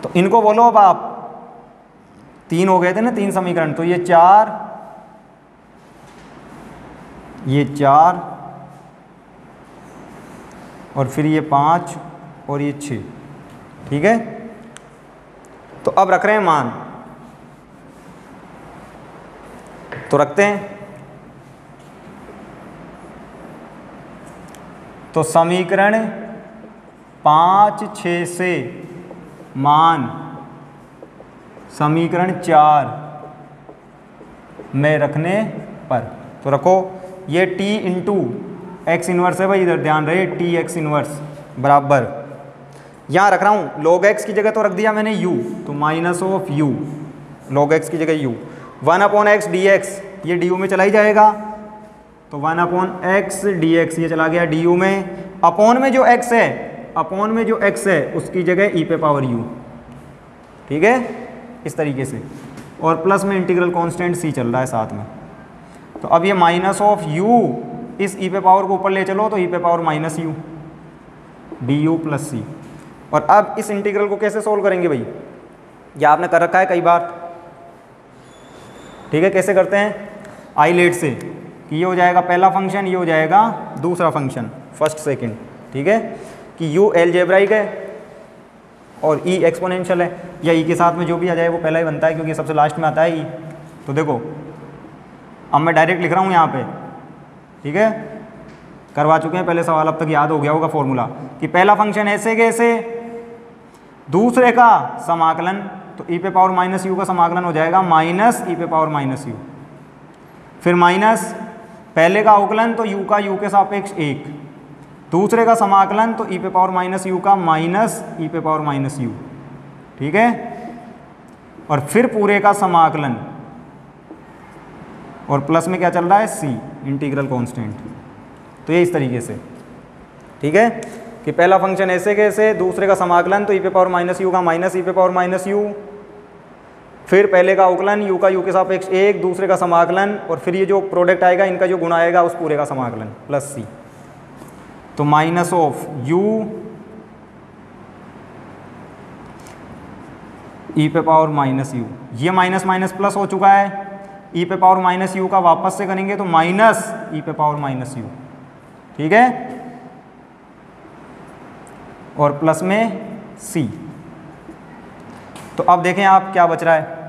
तो इनको बोलो अब आप, 3 हो गए थे ना 3 समीकरण, तो ये 4, ये 4 और फिर ये 5 और ये 6, ठीक है। तो अब रख रहे हैं मान, तो रखते हैं। तो समीकरण 5, 6 से मान समीकरण 4 में रखने पर, तो रखो ये t इंटू एक्स इन्वर्स है भाई, इधर ध्यान रहे, t एक्स इन्वर्स बराबर, यहाँ रख रहा हूँ log x की जगह तो रख दिया मैंने u, तो minus of u, log x की जगह u, 1/x dx, ये du में चला ही जाएगा, तो 1/x dx ये चला गया du में, अपॉन में जो x है, अपॉन में जो x है उसकी जगह e पे पावर u, ठीक है, इस तरीके से, और प्लस में इंटीग्रल कांस्टेंट c चल रहा है साथ में। तो अब ये माइनस ऑफ u, इस e पे पावर को ऊपर ले चलो तो e पे power minus u du plus c। और अब इस इंटीग्रल को कैसे सोल्व करेंगे भाई, ये आपने कर रखा है कई बार, ठीक है। कैसे करते हैं, आइलेट से, कि ये हो जाएगा पहला फंक्शन, ये हो जाएगा दूसरा फंक्शन, फर्स्ट सेकंड, ठीक है, कि u एलजेब्राइक है और e एक्सपोनेंशियल है, या e के साथ में जो भी आ जाए वो पहला ही बनता है, क्योंकि सबसे लास्ट में आता है e। तो देखो अब मैं डायरेक्ट लिख रहा हूँ यहाँ पे, ठीक है, करवा चुके हैं पहले सवाल, अब तक याद हो गया होगा फॉर्मूला, कि पहला फंक्शन ऐसे कैसे, दूसरे का समाकलन, तो e पे पावर माइनस u का समाकलन हो जाएगा माइनस e पे पावर माइनस u, फिर माइनस पहले का अवकलन तो u का u के सापेक्ष 1, दूसरे का समाकलन तो e पे पावर माइनस u का माइनस e पे पावर माइनस u, ठीक है, और फिर पूरे का समाकलन, और प्लस में क्या चल रहा है c इंटीग्रल कांस्टेंट। तो ये इस तरीके से, ठीक है, कि पहला फंक्शन ऐसे कैसे, दूसरे का समाकलन तो e पे पावर माइनस u का माइनस e पे पावर माइनस u, फिर पहले का अवकलन u का u के सापेक्ष 1, दूसरे का समाकलन, और फिर ये जो प्रोडक्ट आएगा इनका जो गुणा आएगा उस पूरे का समाकलन प्लस c। तो माइनस ऑफ u e पे पावर माइनस u, ये माइनस माइनस प्लस हो चुका है, e पे पावर माइनस u का वापस से करेंगे तो माइनस e पे पावर माइनस u, ठीक है, और प्लस में c। तो अब देखें आप क्या बच रहा है,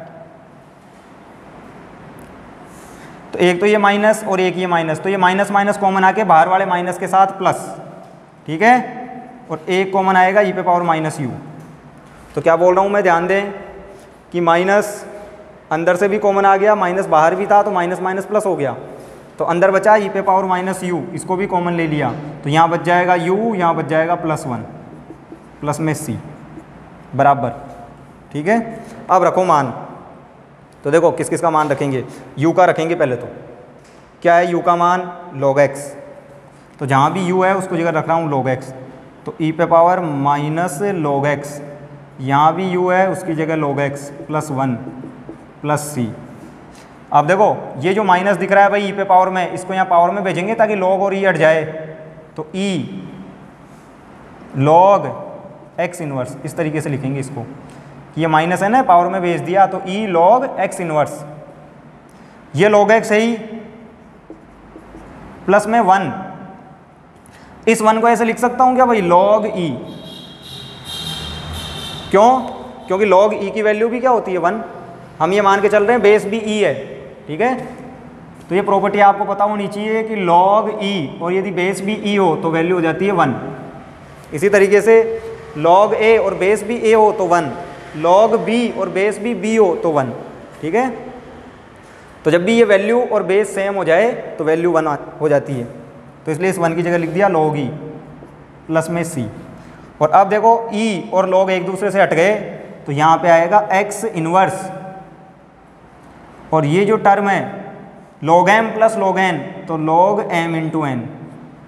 तो एक तो ये माइनस और एक ये माइनस, तो ये माइनस माइनस कॉमन आके बाहर वाले माइनस के साथ प्लस, ठीक है, और एक कॉमन आएगा e पे पावर माइनस u। तो क्या बोल रहा हूँ मैं, ध्यान दें कि माइनस अंदर से भी कॉमन आ गया, माइनस बाहर भी था, तो माइनस माइनस प्लस हो गया, तो अंदर बचा e पे पावर माइनस u, इसको भी कॉमन ले लिया, तो यहाँ बच जाएगा u, यहाँ बच जाएगा +1 प्लस में c बराबर, ठीक है। अब रखो मान, तो देखो किस किस का मान रखेंगे, u का रखेंगे पहले, तो क्या है u का मान, log x, तो जहाँ भी u है उसको जगह रख रहा हूँ log x, तो e पे पावर माइनस log x, यहाँ भी u है उसकी जगह log x +1 प्लस c। अब देखो ये जो माइनस दिख रहा है भाई e पे पावर में, इसको यहाँ पावर में भेजेंगे ताकि log और e हट जाए, तो e log एक्स इनवर्स, इस तरीके से लिखेंगे इसको कि ये माइनस है ना, पावर में भेज दिया तो ई लॉग एक्स इनवर्स, ये लॉग एक्स है ही, प्लस में 1, इस 1 को ऐसे लिख सकता हूँ क्या भाई, लॉग ई। क्यों? क्योंकि लॉग ई की वैल्यू भी क्या होती है 1, हम ये मान के चल रहे हैं बेस भी ई है, ठीक है। तो ये प्रॉपर्टी आपको पता होनी चाहिए कि लॉग ई और यदि बेस भी ई हो तो वैल्यू हो जाती है 1। इसी तरीके से लॉग ए और बेस भी ए हो तो 1, लॉग बी और बेस भी बी हो तो 1, ठीक है। तो जब भी ये वैल्यू और बेस सेम हो जाए तो वैल्यू 1 हो जाती है, तो इसलिए इस 1 की जगह लिख दिया लॉग ई प्लस में सी। और अब देखो ई और लॉग एक दूसरे से हट गए तो यहाँ पे आएगा एक्स इनवर्स, और ये जो टर्म है log m plus log n, तो लॉग एम इंटू एन,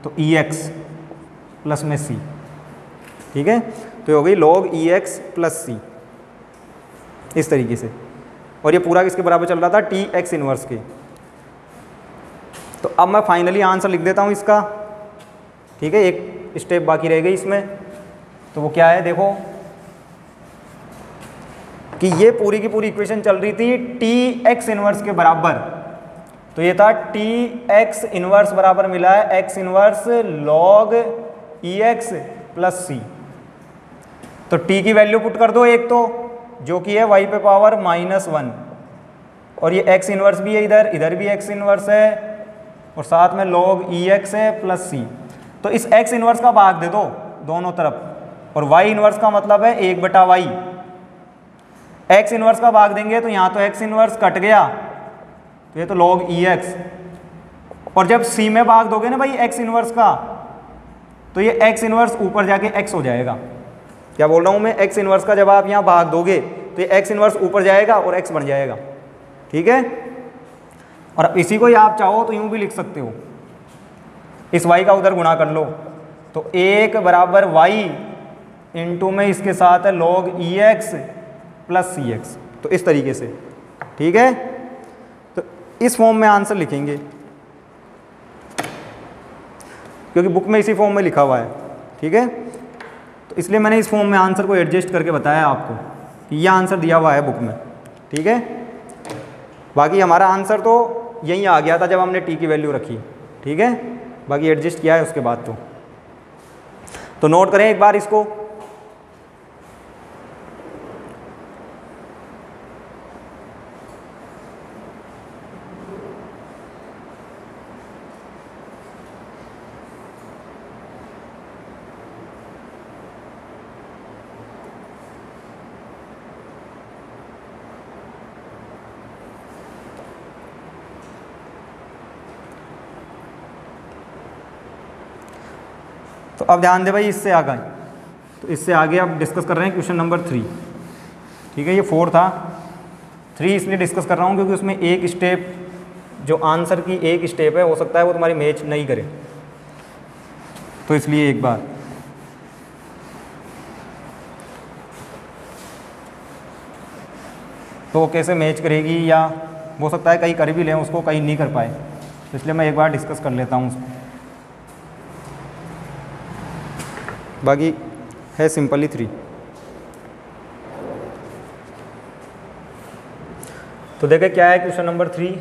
तो ई एक्स प्लस में सी, ठीक है। तो ये हो गई लॉग ई एक्स प्लस सी, इस तरीके से। और ये पूरा किसके बराबर चल रहा था, टी एक्स इनवर्स के। तो अब मैं फाइनली आंसर लिख देता हूँ इसका, ठीक है। एक स्टेप बाकी रह गई इसमें, तो वो क्या है, देखो कि ये पूरी की पूरी इक्वेशन चल रही थी टी एक्स इनवर्स के बराबर। तो ये था टी एक्स इनवर्स बराबर मिला है एक्स इनवर्स लॉग ई एक्स प्लस सी। तो टी की वैल्यू पुट कर दो एक, तो जो कि है वाई पे पावर -1, और ये एक्स इनवर्स भी है इधर, इधर भी एक्स इनवर्स है, और साथ में लॉग ई एक्स है प्लस सी। तो इस एक्स इनवर्स का भाग दे दो दोनों तरफ, और वाई इनवर्स का मतलब है 1/y। एक्स इनवर्स का भाग देंगे तो यहाँ तो एक्स इनवर्स कट गया, तो ये तो लॉग ई एक्स, और जब सी में भाग दोगे ना भाई एक्स इनवर्स का, तो ये एक्स इनवर्स ऊपर जाके एक्स हो जाएगा। क्या बोल रहा हूँ मैं, एक्स इनवर्स का जब आप यहाँ भाग दोगे तो ये एक्स इनवर्स ऊपर जाएगा और एक्स बन जाएगा, ठीक है। और अब इसी को ही आप चाहो तो यूँ भी लिख सकते हो, इस y का उधर गुणा कर लो, तो 1 बराबर y इंटू में इसके साथ है log ई एक्स प्लस सी एक्स, तो इस तरीके से, ठीक है। तो इस फॉर्म में आंसर लिखेंगे, क्योंकि बुक में इसी फॉर्म में लिखा हुआ है, ठीक है। तो इसलिए मैंने इस फॉर्म में आंसर को एडजस्ट करके बताया आपको कि यह आंसर दिया हुआ है बुक में, ठीक है। बाकी हमारा आंसर तो यहीं आ गया था जब हमने टी की वैल्यू रखी, ठीक है। बाकी एडजस्ट किया है उसके बाद तो नोट करें एक बार इसको। तो अब ध्यान दे भाई, इससे आगे, तो इससे आगे अब डिस्कस कर रहे हैं क्वेश्चन नंबर 3, ठीक है। ये 4 था, 3 इसलिए डिस्कस कर रहा हूँ क्योंकि उसमें एक स्टेप, जो आंसर की एक स्टेप है, हो सकता है वो तुम्हारी मैच नहीं करे, तो इसलिए एक बार तो कैसे मैच करेगी, या हो सकता है कहीं कर भी लें उसको, कहीं नहीं कर पाए, तो इसलिए मैं एक बार डिस्कस कर लेता हूँ उसको। बाकी है सिंपली 3। तो देखें क्या है क्वेश्चन नंबर 3।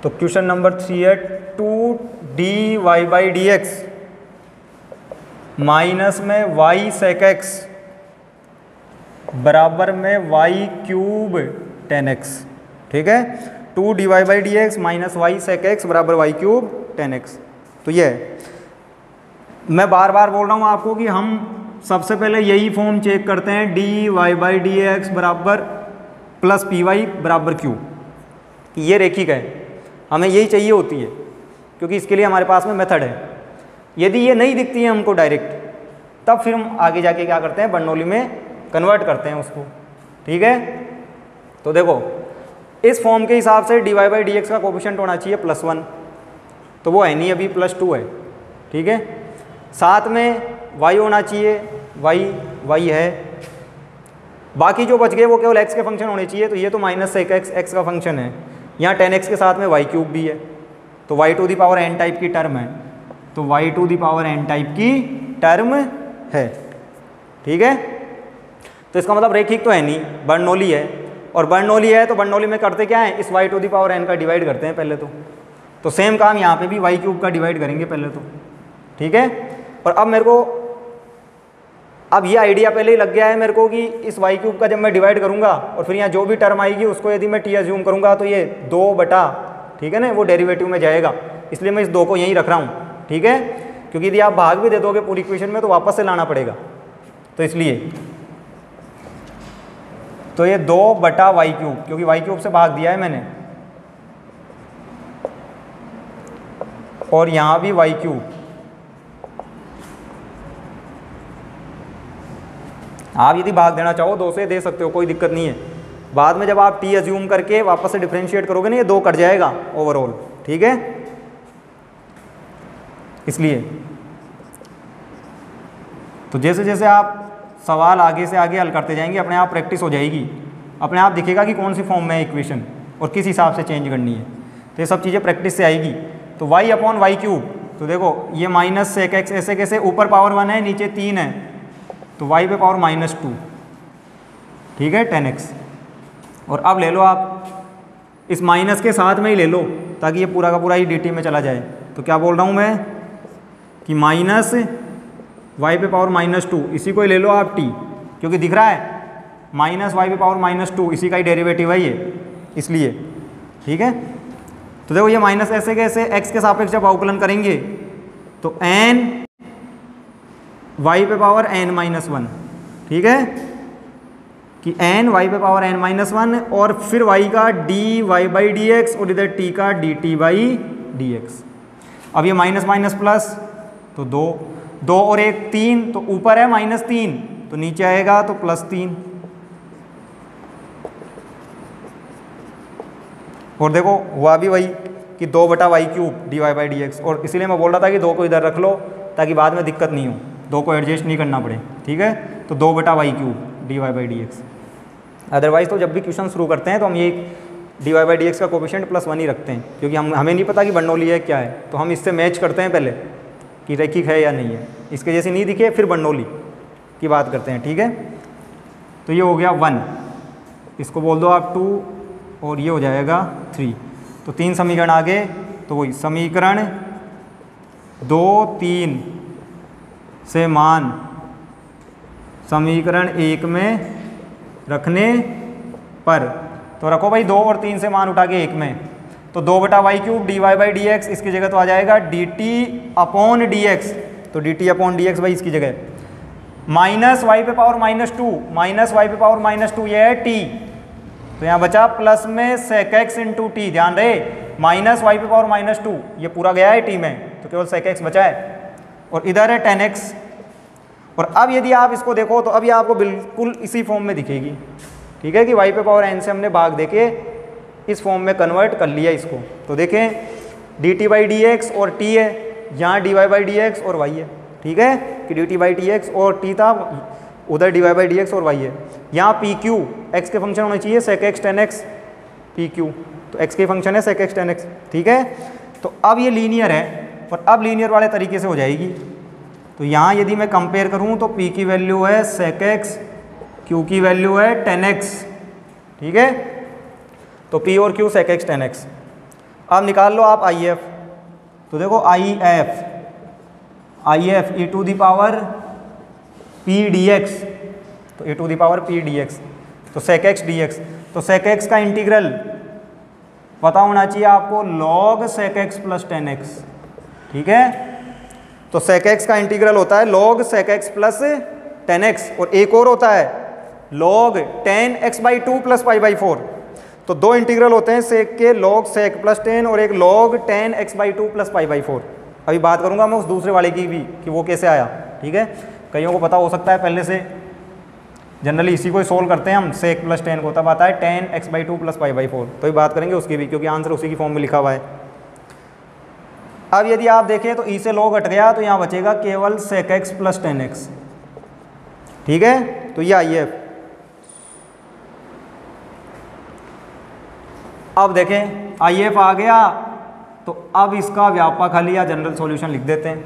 तो क्वेश्चन नंबर 3 है 2dy/dx माइनस में y sec x बराबर में y³ tan x, ठीक है। 2dy/dx minus y sec x बराबर y³ tan x। तो ये है, मैं बार बार बोल रहा हूँ आपको कि हम सबसे पहले यही फॉर्म चेक करते हैं, dy/dx बराबर प्लस py बराबर q, ये रेखिक है, हमें यही चाहिए होती है, क्योंकि इसके लिए हमारे पास में मेथड है। यदि ये नहीं दिखती है हमको डायरेक्ट, तब फिर हम आगे जाके क्या करते हैं, बर्नौली में कन्वर्ट करते हैं उसको, ठीक है। तो देखो इस फॉर्म के हिसाब से dy/dx का कोफिशिएंट होना चाहिए +1, तो वो है नहीं, अभी +2 है, ठीक है। साथ में y होना चाहिए, y है, बाकी जो बच गए वो केवल x के फंक्शन होने चाहिए, तो ये तो -sec x का फंक्शन है, यहाँ tan x के साथ में y³ भी है, तो y to the power n type की टर्म है, तो y to the power n type की टर्म है। ठीक है, तो इसका मतलब रेखिक तो है नहीं, बर्नौली है, और बर्नौली है तो बर्नौली में करते क्या है, इस y to the power n का डिवाइड करते हैं पहले तो सेम काम यहाँ पे भी y क्यूब का डिवाइड करेंगे पहले तो। ठीक है, और अब मेरे को अब ये आइडिया पहले ही लग गया है मेरे को कि इस y क्यूब का जब मैं डिवाइड करूँगा और फिर यहाँ जो भी टर्म आएगी उसको यदि मैं t अज्यूम करूँगा तो ये 2 बटा, ठीक है ना, वो डेरिवेटिव में जाएगा, इसलिए मैं इस 2 को यहीं रख रहा हूँ। ठीक है, क्योंकि यदि आप भाग भी दे दोगे पूरी इक्वेशन में तो वापस से लाना पड़ेगा, तो इसलिए तो ये 2 बटा y क्यूब, क्योंकि y क्यूब से भाग दिया है मैंने, और यहाँ भी y क्यूब। आप यदि भाग देना चाहो 2 से दे सकते हो, कोई दिक्कत नहीं है। बाद में जब आप t अज्यूम करके वापस से डिफरेंशिएट करोगे ना, ये 2 कट जाएगा ओवरऑल। ठीक है, इसलिए तो जैसे जैसे आप सवाल आगे से आगे हल करते जाएंगे अपने आप प्रैक्टिस हो जाएगी, अपने आप दिखेगा कि कौन सी फॉर्म में है इक्वेशन और किस हिसाब से चेंज करनी है, तो ये सब चीज़ें प्रैक्टिस से आएगी। तो y अपॉन वाई क्यूब, तो देखो ये माइनस सेक एक्स, ऐसे कैसे, ऊपर पावर 1 है नीचे 3 है, तो y पे पावर -2, ठीक है, 10x। और अब ले लो आप इस माइनस के साथ में ही ले लो ताकि ये पूरा का पूरा ही dt में चला जाए। तो क्या बोल रहा हूँ मैं कि माइनस y पे पावर -2, इसी को ही ले लो आप t, क्योंकि दिख रहा है माइनस y पे पावर -2 इसी का ही डेरिवेटिव है ये, इसलिए। ठीक है, तो देखो ये माइनस ऐसे कैसे, x के सापेक्ष जब अवकलन करेंगे तो n y पे पावर n-1, ठीक है, कि n y पे पावर n-1 और फिर y का dy/dx और इधर t का dt/dx। अब ये माइनस माइनस प्लस, तो 2 और 1 3, तो ऊपर है -3 तो नीचे आएगा तो +3। और देखो हुआ भी वही कि 2 बटा वाई क्यूब dy/dx, और इसीलिए मैं बोल रहा था कि 2 को इधर रख लो ताकि बाद में दिक्कत नहीं हो, 2 को एडजस्ट नहीं करना पड़े। ठीक है, तो 2 बटा वाई क्यूब dy/dx। अदरवाइज़ तो जब भी क्वेश्चन शुरू करते हैं तो हम ये dy/dx का कोफिशिएंट +1 ही रखते हैं, क्योंकि हमें नहीं पता कि बर्नौली है क्या है, तो हम इससे मैच करते हैं पहले कि रैखिक है या नहीं है। इसके जैसे नहीं दिखे फिर बर्नौली की बात करते हैं। ठीक है, तो ये हो गया 1, इसको बोल दो आप 2, और ये हो जाएगा 3। तो 3 समीकरण आ गए, तो वही समीकरण 2, 3 से मान समीकरण 1 में रखने पर, तो रखो भाई 2 और 3 से मान उठा के 1 में, तो 2 बटा वाई क्यूब dy/dx, इसकी जगह तो आ जाएगा dt/dx, तो dt/dx भाई इसकी जगह माइनस y पे पावर -2, माइनस y पे पावर -2 ये है t, तो यहाँ बचा प्लस में sec x इंटू टी, ध्यान रहे माइनस y पे पावर -2 ये पूरा गया है t में, तो केवल sec x बचा है, और इधर है 10x। और अब यदि आप इसको देखो तो अब ये आपको बिल्कुल इसी फॉर्म में दिखेगी। ठीक है, कि y पे पावर n से हमने भाग देके इस फॉर्म में कन्वर्ट कर लिया इसको। तो देखें dt/dx और t है, यहाँ dy/dx और y है। ठीक है, कि dt/dx और t था, उधर dy/dx और y है। यहाँ pq x के फंक्शन होना चाहिए, sec x 10x pq, तो x के फंक्शन है sec x 10x। ठीक है, तो अब ये लीनियर है, और अब लीनियर वाले तरीके से हो जाएगी। तो यहाँ यदि मैं कंपेयर करूँ तो p की वैल्यू है sec x, q की वैल्यू है 10x। ठीक है, तो p और q sec x 10x। अब निकाल लो आप IF, तो देखो IF e to the power p dx, तो e to the power p dx, तो sec x dx, तो sec x का इंटीग्रल पता होना चाहिए आपको log sec x plus 10x। ठीक है, तो sec x का इंटीग्रल होता है log sec x plus 10x, और एक और होता है log 10x/2 प्लस π/4। तो 2 इंटीग्रल होते हैं sec के, log sec प्लस 10 और एक log 10x/2 प्लस π/4। अभी बात करूंगा मैं उस दूसरे वाले की भी कि वो कैसे आया। ठीक है, कईयों को पता हो सकता है पहले से, जनरली इसी को ही सोल्व करते हैं हम, sec प्लस 10 को, तब आता है 10x/2 प्लस π/4। तो ये बात करेंगे उसकी भी, क्योंकि आंसर उसी की फॉर्म में लिखा हुआ है। अब यदि आप देखें तो ई से log हट गया, तो यहाँ बचेगा केवल sec x प्लस 10x। ठीक है, तो ये IF। अब देखें IF आ गया तो अब इसका व्यापक हल या जनरल सॉल्यूशन लिख देते हैं।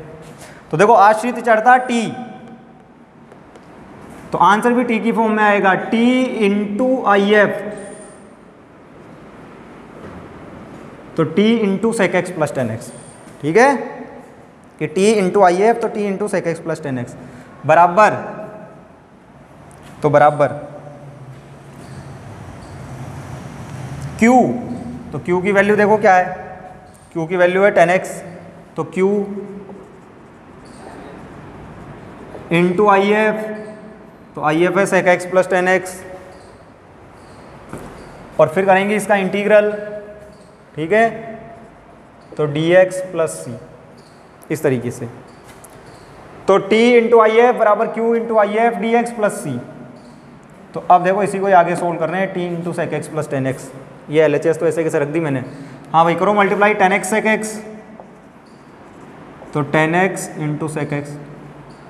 तो देखो आश्रित चर था टी, तो आंसर भी टी की फॉर्म में आएगा, टी इंटू आई एफ, तो t into sec x plus 10x, ठीक है, कि टी इंटू आई एफ तो t into sec x plus 10x बराबर, तो बराबर Q, तो Q की वैल्यू देखो क्या है, Q की वैल्यू है 10x, तो Q इंटू आई एफ, तो आई एफ है सेक एक्स प्लस 10x, और फिर करेंगे इसका इंटीग्रल, ठीक है, तो dx प्लस सी, इस तरीके से। तो t इंटू आई एफ बराबर Q into I F D x plus C. तो अब देखो इसी को आगे सोल्व कर रहे हैं, t into sec x plus 10x, ये एल एच एस तो ऐसे कैसे रख दी मैंने। हाँ भाई करो मल्टीप्लाई 10x सेक एक्स, तो 10x इंटू सेक एक्स,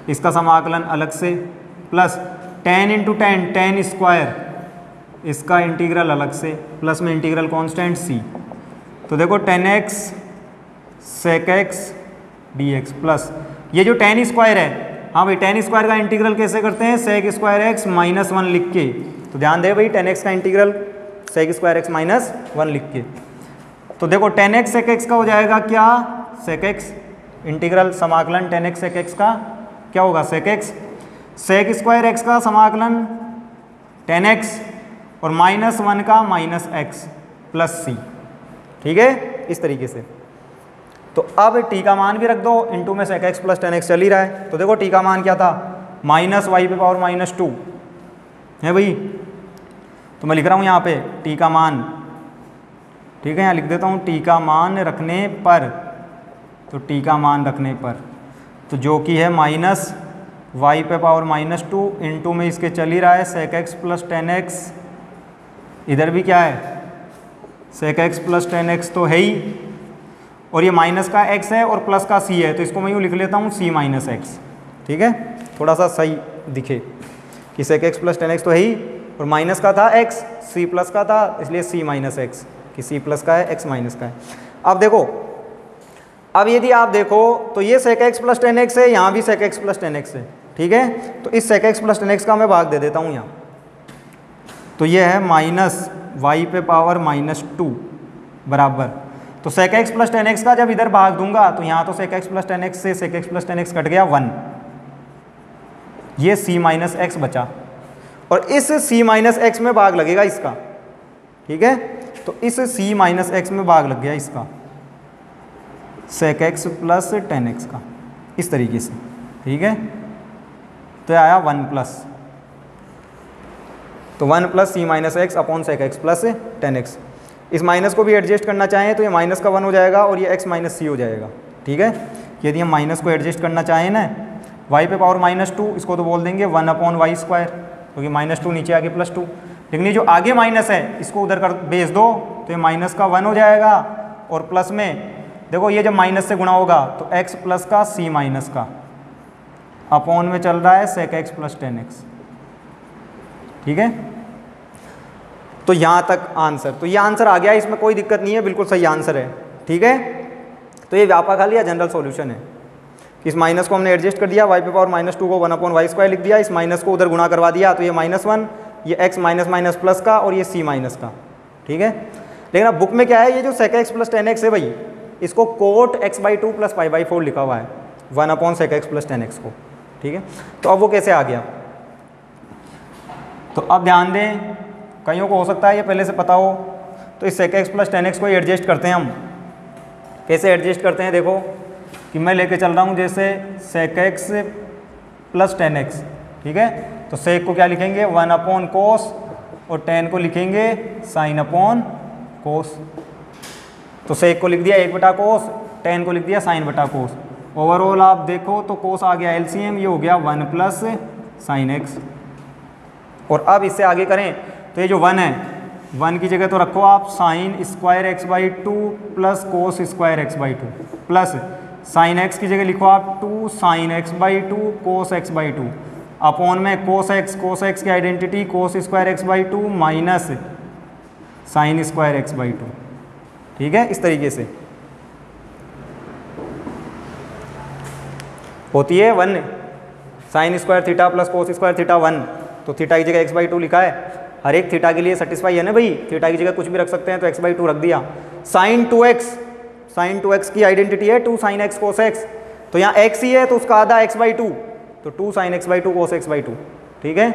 इसका समाकलन अलग से, प्लस 10 इंटू 10 10 स्क्वायर, इसका इंटीग्रल अलग से, प्लस में इंटीग्रल कांस्टेंट c। तो देखो 10x sec x d x plus ये जो 10 स्क्वायर है, हाँ भाई 10 स्क्वायर का इंटीग्रल कैसे करते हैं, सेक स्क्वायर एक्स माइनस 1 लिख के। तो ध्यान दे भाई 10x का integral sec square x minus 1 लिख के। तो देखो 10x सेक एक्स का हो जाएगा क्या, सेक एक्स, इंटीग्रल समाकलन 10x सेक एक्स का क्या होगा, sec x, sec square x का समाकलन 10x और माइनस 1 का माइनस एक्स प्लस सी, ठीक है, इस तरीके से। तो अब t का मान भी रख दो, इंटू में सेक एक्स प्लस 10x चल ही रहा है। तो देखो t का मान क्या था, माइनस वाई पे पावर माइनस 2 है भाई, तो मैं लिख रहा हूँ यहाँ पे t का मान, ठीक है, यहाँ लिख देता हूँ t का मान रखने पर, तो t का मान रखने पर, तो जो कि है माइनस वाई पे पावर माइनस 2 इंटू में इसके चल ही रहा है सेक एक्स प्लस 10x, इधर भी क्या है सेक एक्स प्लस 10x तो है ही, और ये माइनस का x है और प्लस का c है, तो इसको मैं यूँ लिख लेता हूँ c माइनस x, ठीक है, थोड़ा सा सही दिखे कि सेक एक्स प्लस 10x तो है ही, और माइनस का था x, c प्लस का था, इसलिए c माइनस x, कि c प्लस का है x माइनस का है। अब देखो, अब यदि आप देखो तो ये सेक एक्स प्लस 10x है, यहाँ भी सेक एक्स प्लस 10x है, ठीक है, तो इस सेक एक्स प्लस 10x का मैं भाग दे देता हूँ यहाँ, तो ये है माइनस वाई पे पावर माइनस 2 बराबर, तो सेक एक्स प्लस 10x का जब इधर भाग दूंगा तो यहाँ तो सेक एक्स प्लस 10x से सेक एक्स प्लस 10x कट गया 1, ये c माइनस एक्स बचा, और इस c माइनस एक्स में भाग लगेगा इसका, ठीक है, तो इस c माइनस एक्स में भाग लग गया इसका सेक एक्स प्लस 10x का, इस तरीके से, ठीक है, तो आया 1 प्लस, तो 1 plus c minus x upon sec x plus 10x। इस माइनस को भी एडजस्ट करना चाहें तो ये माइनस का 1 हो जाएगा और ये x माइनस c हो जाएगा, ठीक है। यदि हम माइनस को एडजस्ट करना चाहें ना, y पे पावर माइनस 2, इसको तो बोल देंगे 1 अपॉन वाई स्क्वायर, क्योंकि माइनस 2 नीचे आगे प्लस 2, लेकिन ये जो आगे माइनस है इसको उधर कर भेज दो तो ये माइनस का 1 हो जाएगा, और प्लस में देखो ये जब माइनस से गुणा होगा तो x प्लस का c माइनस का अपॉन में चल रहा है सेक एक्स प्लस 10x, ठीक है। तो यहाँ तक आंसर, तो ये आंसर आ गया, इसमें कोई दिक्कत नहीं है, बिल्कुल सही आंसर है, ठीक है। तो ये व्यापक हल या जनरल सॉल्यूशन है, इस माइनस को हमने एडजस्ट कर दिया, वाई पे पावर माइनस 2 को 1 अपॉन वाई स्क्वायर लिख दिया, इस माइनस को उधर गुणा करवा दिया, तो ये माइनस 1, ये x माइनस माइनस प्लस का, और ये c माइनस का, ठीक है। लेकिन अब बुक में क्या है, ये जो सेक एक्स प्लस 10x है भाई, इसको कोट x/2 प्लस पाई/4 लिखा हुआ है 1 upon sec x plus 10x को, ठीक है। तो अब वो कैसे आ गया, तो अब ध्यान दें, कईयों को हो सकता है ये पहले से पता हो, तो इस सेक एक्स प्लस 10x को एडजस्ट करते हैं हम, कैसे एडजस्ट करते हैं, देखो कि मैं लेके चल रहा हूँ जैसे सेक एक्स प्लस 10x, ठीक है, तो सेक को क्या लिखेंगे 1 अपॉन कोस, और 10 को लिखेंगे साइन अपॉन कोस, तो सेक को लिख दिया 1 बटा कोस, 10 को लिख दिया साइन बटा कोस। ओवरऑल आप देखो तो कोस आ गया एलसीएम, ये हो गया 1 प्लस साइन एक्स, और अब इससे आगे करें तो ये जो 1 है, 1 की जगह तो रखो आप sine square x/2 plus cos square x/2 plus sign x की जगह लिखो आप 2 साइन x/2 कोस x/2 अपॉन में कोस x की identity cos square x/2 minus sine square x/2, ठीक है, इस तरीके से। होती है 1 sine square theta plus cos square theta 1। तो थीटा की जगह x/2 लिखा है, हर एक थीटा के लिए सेटिस्फाई है ना भाई, थीटा की जगह कुछ भी रख सकते हैं, तो x/2 रख दिया। साइन 2x की आइडेंटिटी है 2 साइन x कोस x, तो यहाँ x ही है तो उसका आधा x/2, तो 2 साइन x/2 कोस x/2। ठीक है,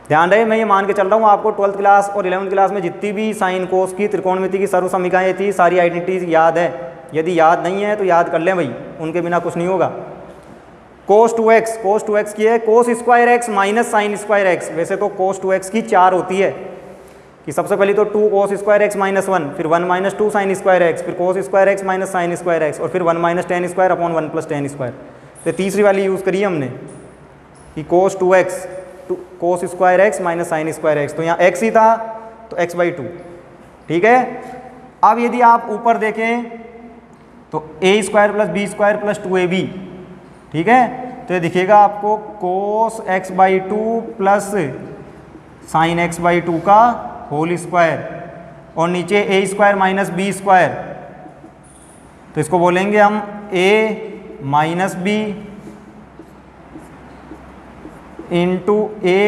ध्यान रहे मैं ये मान के चल रहा हूँ आपको 12th क्लास और 11th क्लास में जितनी भी साइन कोस की त्रिकोणमिति की सर्व समीकरणाएं थी सारी आइडेंटिटीज याद है। यदि याद नहीं है तो याद कर लें भाई, उनके बिना कुछ नहीं होगा। कोस 2x की है cos square x minus sine square x। वैसे तो कोस 2x की 4 होती है कि सबसे पहले तो 2 कोस स्क्वायर x माइनस 1, फिर 1 माइनस 2 साइन स्क्वायर x, फिर cos square x minus sine square x, और फिर 1 minus ten square upon 1 plus ten square. तो तीसरी वाली यूज़ करी हमने कि कोस 2x cos square x minus sine square x, तो यहाँ x ही था तो x/2। ठीक है, अब यदि आप ऊपर देखें तो a square plus b square plus 2ab, ठीक है, तो ये दिखेगा आपको कोस x/2 प्लस साइन x/2 का होल स्क्वायर, और नीचे a square minus b square, तो इसको बोलेंगे हम a minus b into a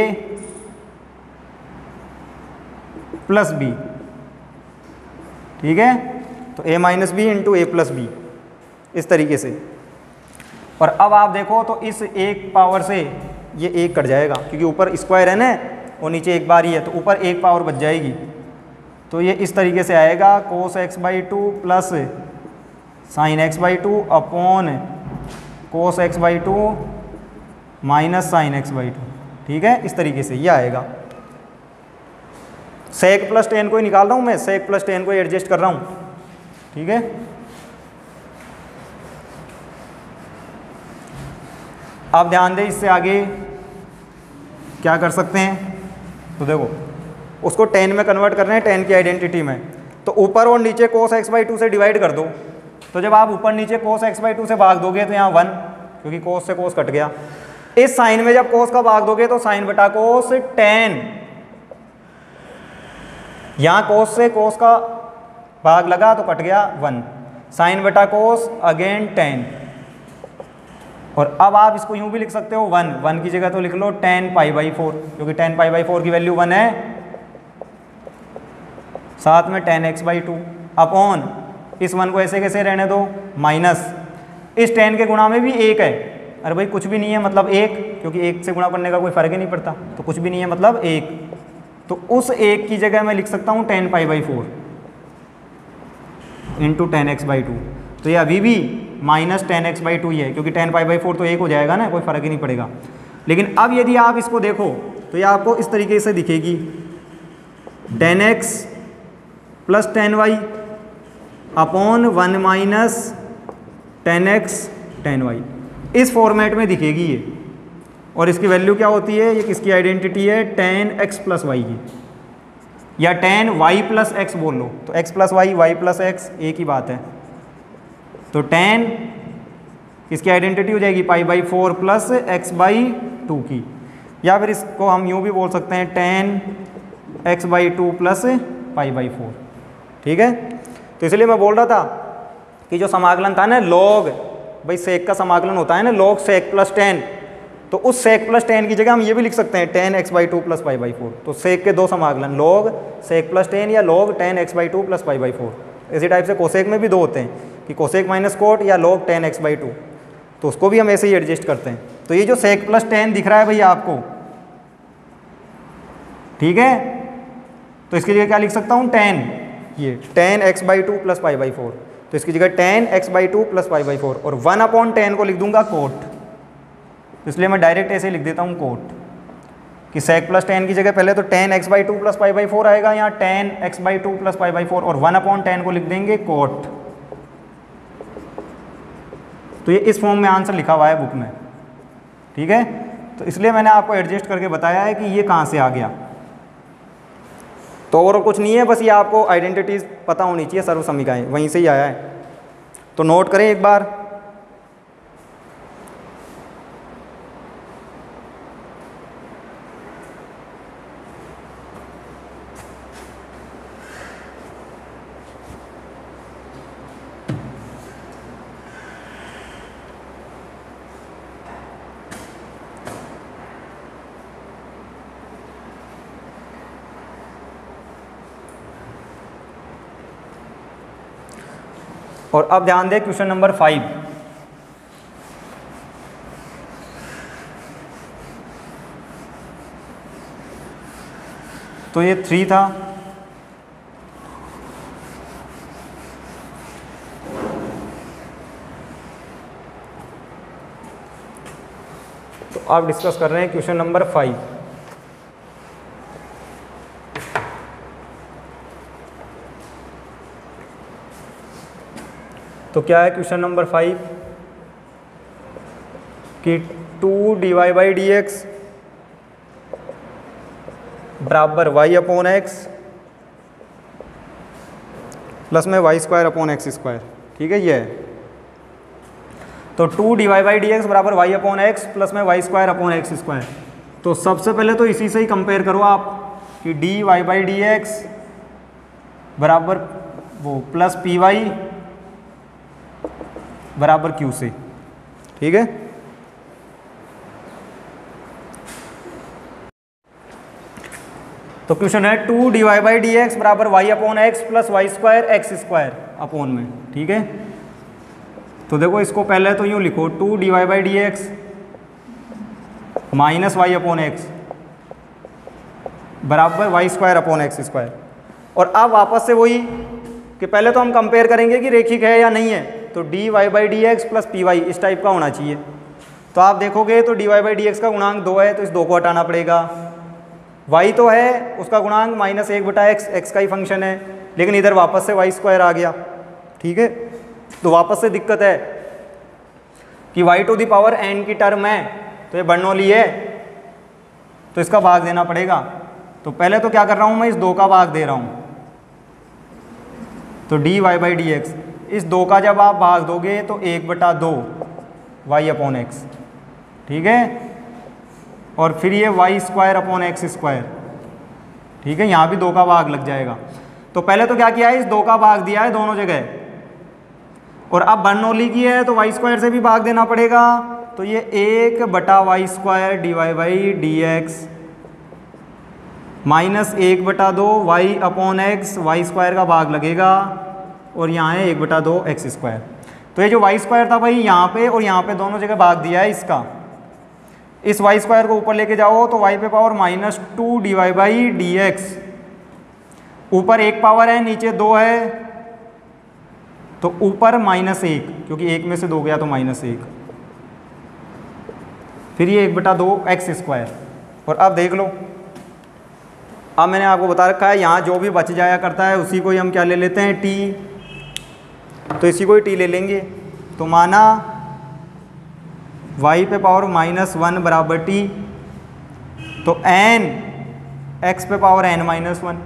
plus b. ठीक है, तो a minus b into a plus b, इस तरीके से। और अब आप देखो तो इस एक पावर से ये एक कट जाएगा, क्योंकि ऊपर स्क्वायर है ना और नीचे एक बार ही है, तो ऊपर एक पावर बच जाएगी। तो ये इस तरीके से आएगा cos x/2 plus sine x/2 upon cos x/2 minus sine x/2। ठीक है, इस तरीके से ये आएगा। सेक प्लस टेन को ही निकाल रहा हूँ मैं, सेक प्लस टेन को ही एडजस्ट कर रहा हूँ। ठीक है, अब ध्यान दें इससे आगे क्या कर सकते हैं। तो देखो उसको टेन में कन्वर्ट कर रहे हैं, टेन की आइडेंटिटी में, तो ऊपर और नीचे कोस x/2 से डिवाइड कर दो। तो जब आप ऊपर नीचे कोस x/2 से भाग दोगे तो यहाँ 1, क्योंकि कोस से कोस कट गया। इस साइन में जब कोस का भाग दोगे तो साइन बटा कोस टेन, यहाँ कोस से कोस का भाग लगा तो कट गया 1, साइन बटा कोस अगेन टेन। और अब आप इसको यूं भी लिख सकते हो 1 की जगह तो लिख लो tan π/4, क्योंकि tan π/4 की वैल्यू 1 है, साथ में tan x/2 अपॉन इस 1 को ऐसे कैसे रहने दो माइनस, इस tan के गुणा में भी 1 है। अरे भाई कुछ भी नहीं है मतलब 1, क्योंकि 1 से गुणा करने का कोई फर्क ही नहीं पड़ता, तो कुछ भी नहीं है मतलब 1। तो उस 1 की जगह मैं लिख सकता हूँ tan π/4 इंटू tan x/2। तो ये अभी भी माइनस tan x/2 ही है, क्योंकि tan π/4 तो 1 हो जाएगा ना, कोई फ़र्क ही नहीं पड़ेगा। लेकिन अब यदि आप इसको देखो तो ये आपको इस तरीके से दिखेगी tan x plus tan y upon 1 minus tan x tan y, इस फॉर्मेट में दिखेगी ये। और इसकी वैल्यू क्या होती है, ये किसकी आइडेंटिटी है, tan x प्लस y की, या tan y प्लस x बोल लो, तो x plus y y plus x एक ही बात है। तो tan इसकी आइडेंटिटी हो जाएगी π/4 प्लस x/2 की, या फिर इसको हम यूँ भी बोल सकते हैं tan x/2 प्लस π/4। ठीक है, तो इसलिए मैं बोल रहा था कि जो समाकलन था ना log, भाई सेक का समाकलन होता है ना log सेक प्लस tan, तो उस सेक प्लस tan की जगह हम ये भी लिख सकते हैं tan x/2 प्लस π/4। तो सेक के दो समाकलन log सेक प्लस tan या log tan x/2 प्लस π/4। इसी टाइप से कोसेक में भी दो होते हैं कि कोसेक माइनस कोट या log tan x/2, तो उसको भी हम ऐसे ही एडजस्ट करते हैं। तो ये जो सेक प्लस tan दिख रहा है भैया आपको, ठीक है, तो इसकी जगह क्या लिख सकता हूँ tan, ये tan x/2 प्लस π/4, तो इसकी जगह tan x/2 प्लस π/4, और 1/10 को लिख दूंगा कोट। इसलिए मैं डायरेक्ट ऐसे लिख देता हूँ कोट कि सेक प्लस tan की जगह पहले तो tan x/2 प्लस π/4 आएगा, यहाँ tan x/2 प्लस π/4, और 1/10 को लिख देंगे कोट। तो ये इस फॉर्म में आंसर लिखा हुआ है बुक में। ठीक है, तो इसलिए मैंने आपको एडजस्ट करके बताया है कि ये कहाँ से आ गया। तो और कुछ नहीं है, बस ये आपको आइडेंटिटीज पता होनी चाहिए, सर्व समीकरण वहीं से ही आया है। तो नोट करें एक बार। और अब ध्यान दें क्वेश्चन नंबर 5। तो ये 3 था, तो आप डिस्कस कर रहे हैं क्वेश्चन नंबर 5। तो क्या है क्वेश्चन नंबर 5 कि 2 dy/dx बराबर y/x प्लस में y² ठीक है ये है। तो 2 dy/dx बराबर y/x प्लस में y² तो सबसे पहले तो इसी से ही कंपेयर करो आप कि dy/dx बराबर वो प्लस py बराबर q से, ठीक है। तो क्वेश्चन है 2 dy/dx बराबर y/x प्लस y² अपॉन में, ठीक है। तो देखो इसको पहले तो यूँ लिखो 2 dy/dx माइनस y/x बराबर y²/x²। और अब वापस से वही कि पहले तो हम कंपेयर करेंगे कि रेखिक है या नहीं है। तो dy/dx प्लस py इस टाइप का होना चाहिए। तो आप देखोगे तो dy/dx का गुणांक 2 है, तो इस 2 को हटाना पड़ेगा। y तो है, उसका गुणांक -1/x, x का ही फंक्शन है, लेकिन इधर वापस से y² आ गया, ठीक है। तो वापस से दिक्कत है कि y⁴n की टर्म है, तो ये बर्नौली है, तो इसका भाग देना पड़ेगा। तो पहले तो क्या कर रहा हूँ मैं, इस 2 का भाग दे रहा हूँ। तो dy/dx इस 2 का जब आप भाग दोगे तो 1/2 y/x, ठीक है। और फिर ये y²/x², ठीक है। यहाँ भी 2 का भाग लग जाएगा। तो पहले तो क्या किया है, इस 2 का भाग दिया है दोनों जगह, और अब बर्नौली की है तो y² से भी भाग देना पड़ेगा। तो ये 1/y² dy/dx minus 1/2 y/x, y² का भाग लगेगा, और यहाँ है 1/2x²। तो ये जो y² था भाई यहाँ पे और यहाँ पे दोनों जगह भाग दिया है इसका। इस y² को ऊपर लेके जाओ तो y पे पावर -2 dy/dx, ऊपर 1 पावर है, नीचे 2 है, तो ऊपर -1, क्योंकि 1 में से 2 गया तो -1, फिर ये 1/2x²। और अब देख लो, अब मैंने आपको बता रखा है यहाँ जो भी बच जाया करता है उसी को ही हम क्या ले लेते हैं, t। तो इसी को ही t ले लेंगे। तो माना y पे पावर -1 बराबर t, तो n x पे पावर n-1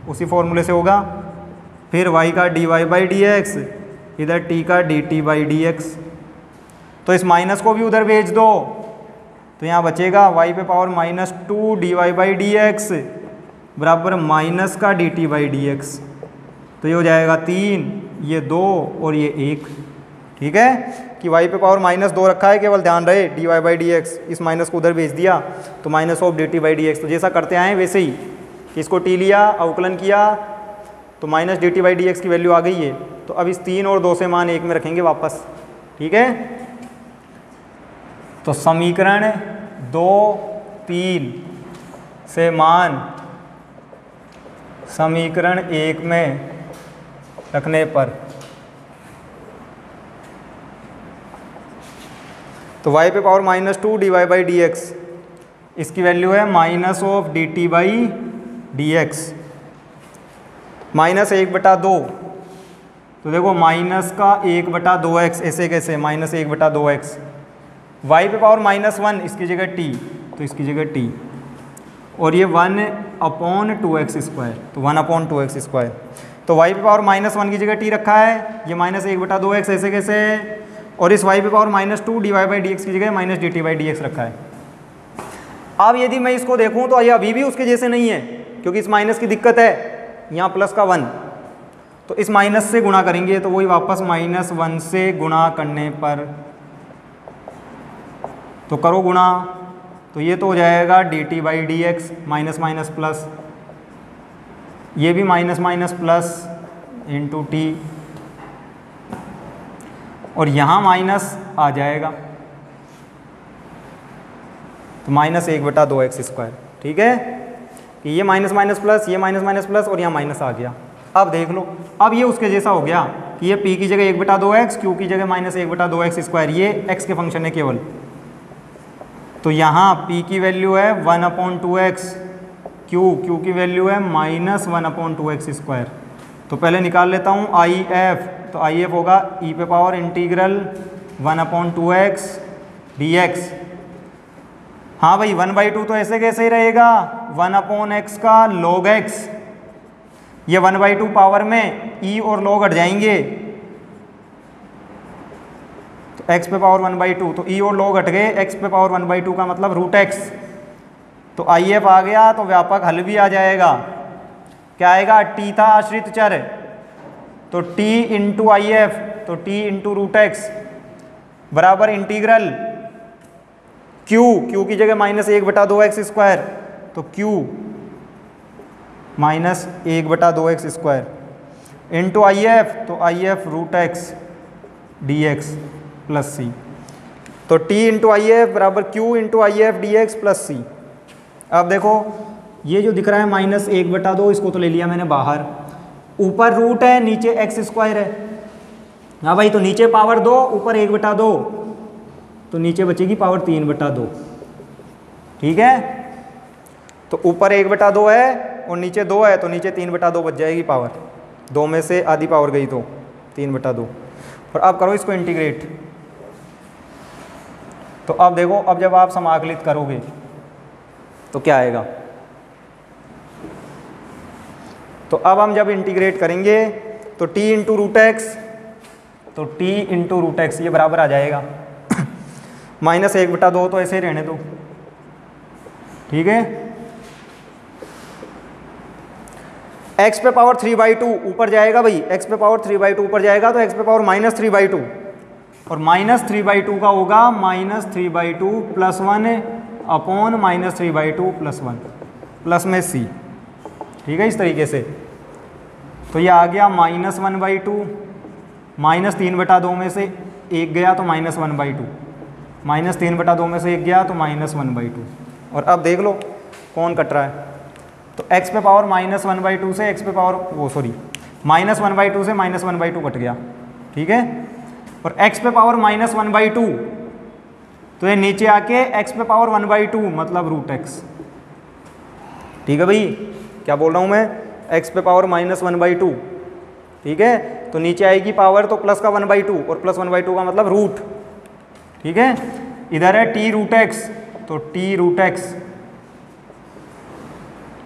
उसी फॉर्मूले से होगा। फिर y का dy/dx, इधर t का dt/dx। तो इस माइनस को भी उधर भेज दो, तो यहाँ बचेगा y पे पावर -2 dy/dx बराबर माइनस का dt/dx। तो ये हो जाएगा 3, ये 2 और ये 1, ठीक है। कि y पे पावर -2 रखा है, केवल ध्यान रहे dy/dx, इस माइनस को उधर भेज दिया तो -dt/dx। तो जैसा करते आए वैसे ही कि इसको t लिया, अवकलन किया, तो -dt/dx की वैल्यू आ गई है। तो अब इस 3 और 2 से मान 1 में रखेंगे वापस, ठीक है। तो समीकरण 2-3 से मान समीकरण 1 में रखने पर तो y पे पावर -2 dy/dx, इसकी वैल्यू है -dt/dx, -1/2। तो देखो माइनस का 1/2x, ऐसे कैसे -1/2x। y पे पावर -1, इसकी जगह t, तो इसकी जगह t, और ये 1/2x², तो 1/2x²। तो y पे पावर -1 की जगह t रखा है, ये -1/2x ऐसे कैसे, और इस y पे पावर -2 dy/dx की जगह -dt/dx रखा है। अब यदि मैं इसको देखूं तो ये अभी भी उसके जैसे नहीं है, क्योंकि इस माइनस की दिक्कत है, यहाँ प्लस का 1, तो इस माइनस से गुणा करेंगे तो वही वापस -1 से गुणा करने पर, तो करो गुणा, तो ये तो हो जाएगा dt/dx, माइनस माइनस प्लस, ये भी minus minus plus into t, और यहाँ माइनस आ जाएगा, तो -1/2x²। ठीक है कि ये माइनस माइनस प्लस, ये माइनस माइनस प्लस और यहाँ माइनस आ गया। अब देख लो, अब ये उसके जैसा हो गया कि ये p की जगह 1/2x, q की जगह -1/2x², ये x के फंक्शन है केवल। तो यहाँ p की वैल्यू है 1/2x, q की वैल्यू है -1/2x²। तो पहले निकाल लेता हूँ IF, तो IF होगा e⁻1/2x dx। हाँ भाई 1/2 तो ऐसे कैसे ही रहेगा, 1/x का log x, ये 1/2 पावर में e और log हट जाएंगे, तो x पे पावर 1/2, तो e और log हट गए, x पे पावर 1/2 का मतलब √x। तो IF आ गया, तो व्यापक हल भी आ जाएगा। क्या आएगा, t था आश्रित चर, तो t इंटू IF, तो t इंटू √x बराबर इंटीग्रल q की जगह -1/2x², तो q -1/2x² इंटू IF, तो IF √x dx plus c। तो t इंटू IF बराबर q into IF dx plus c। अब देखो ये जो दिख रहा है -1/2, इसको तो ले लिया मैंने बाहर, ऊपर रूट है, नीचे x² है। हाँ भाई, तो नीचे पावर 2, ऊपर 1/2, तो नीचे बचेगी पावर 3/2। ठीक है, तो ऊपर 1/2 है और नीचे 2 है, तो नीचे 3/2 बच जाएगी पावर, 2 में से आधी पावर गई तो 3/2। और अब करो इसको इंटीग्रेट, तो अब देखो, अब जब आप समाकलित करोगे तो क्या आएगा। तो अब हम जब इंटीग्रेट करेंगे तो t इंटू √x, तो t इंटू √x ये बराबर आ जाएगा -1/2, तो ऐसे ही रहने दो। ठीक है, x पे पावर 3/2 ऊपर जाएगा भाई, x पे पावर 3/2 ऊपर जाएगा, तो x पे पावर -3/2, और -3/2 का होगा -3/2 + 1 अपॉन -3/2 + 1 प्लस में c। ठीक है, इस तरीके से। तो ये आ गया -1/2, -3/2 में से 1 गया तो -1/2, -3/2 में से 1 गया तो -1/2। और अब देख लो कौन कट रहा है, तो x पे पावर -1/2 से x पे पावर -1/2 से -1/2 कट गया। ठीक है, और x पे पावर -1/2, तो ये नीचे आके x पे पावर 1/2 मतलब √x। ठीक है भाई, क्या बोल रहा हूँ मैं, x पे पावर -1/2। ठीक है, तो नीचे आएगी पावर तो प्लस का 1/2, और प्लस 1/2 का मतलब रूट। ठीक है, इधर है t √x, तो t √x,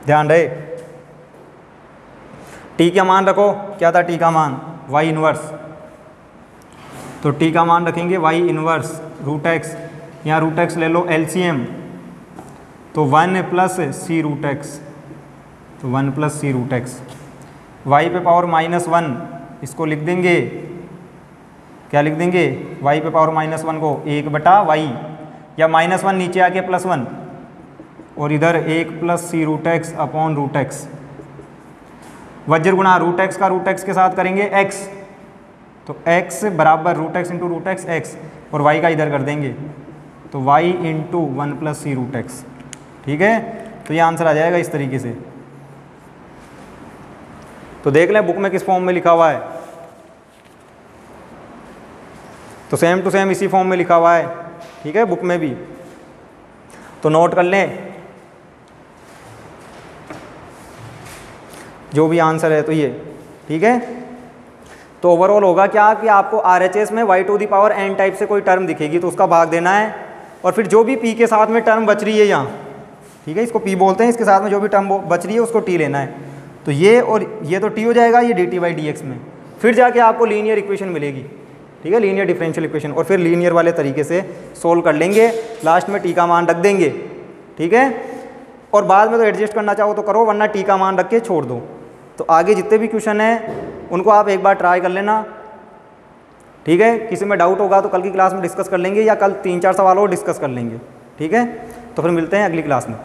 ध्यान रहे t का मान रखो, क्या था t का मान, y इनवर्स, तो t का मान रखेंगे y इनवर्स √x, यहाँ √x ले लो LCM, तो 1 + c √x, तो 1 + c √x, y पे पावर -1 इसको लिख देंगे, क्या लिख देंगे, y पे पावर -1 को 1/y, या -1 नीचे आके +1, और इधर 1 + c √x अपॉन √x, वज्र गुणा √x का √x के साथ करेंगे x, तो x बराबर √x इंटू √x x, और y का इधर कर देंगे, तो y इंटू 1 + c √x। ठीक है, तो ये आंसर आ जाएगा इस तरीके से। तो देख लें बुक में किस फॉर्म में लिखा हुआ है, तो सेम टू सेम इसी फॉर्म में लिखा हुआ है। ठीक है, बुक में भी, तो नोट कर लें जो भी आंसर है तो ये। ठीक है, तो ओवरऑल होगा क्या कि आपको RHS में y⁴n टाइप से कोई टर्म दिखेगी तो उसका भाग देना है, और फिर जो भी p के साथ में टर्म बच रही है यहाँ, ठीक है, इसको p बोलते हैं, इसके साथ में जो भी टर्म बच रही है उसको t लेना है। तो ये और ये तो t हो जाएगा ये dt/dx में, फिर जाके आपको लीनियर इक्वेशन मिलेगी। ठीक है, लीनियर डिफरेंशियल इक्वेशन, और फिर लीनियर वाले तरीके से सोल्व कर लेंगे, लास्ट में t का मान रख देंगे। ठीक है, और बाद में तो एडजस्ट करना चाहो तो करो, वरना t का मान रख के छोड़ दो। तो आगे जितने भी क्वेश्चन हैं उनको आप एक बार ट्राई कर लेना। ठीक है, किसी में डाउट होगा तो कल की क्लास में डिस्कस कर लेंगे, या कल 3-4 सवाल और डिस्कस कर लेंगे। ठीक है, तो फिर मिलते हैं अगली क्लास में।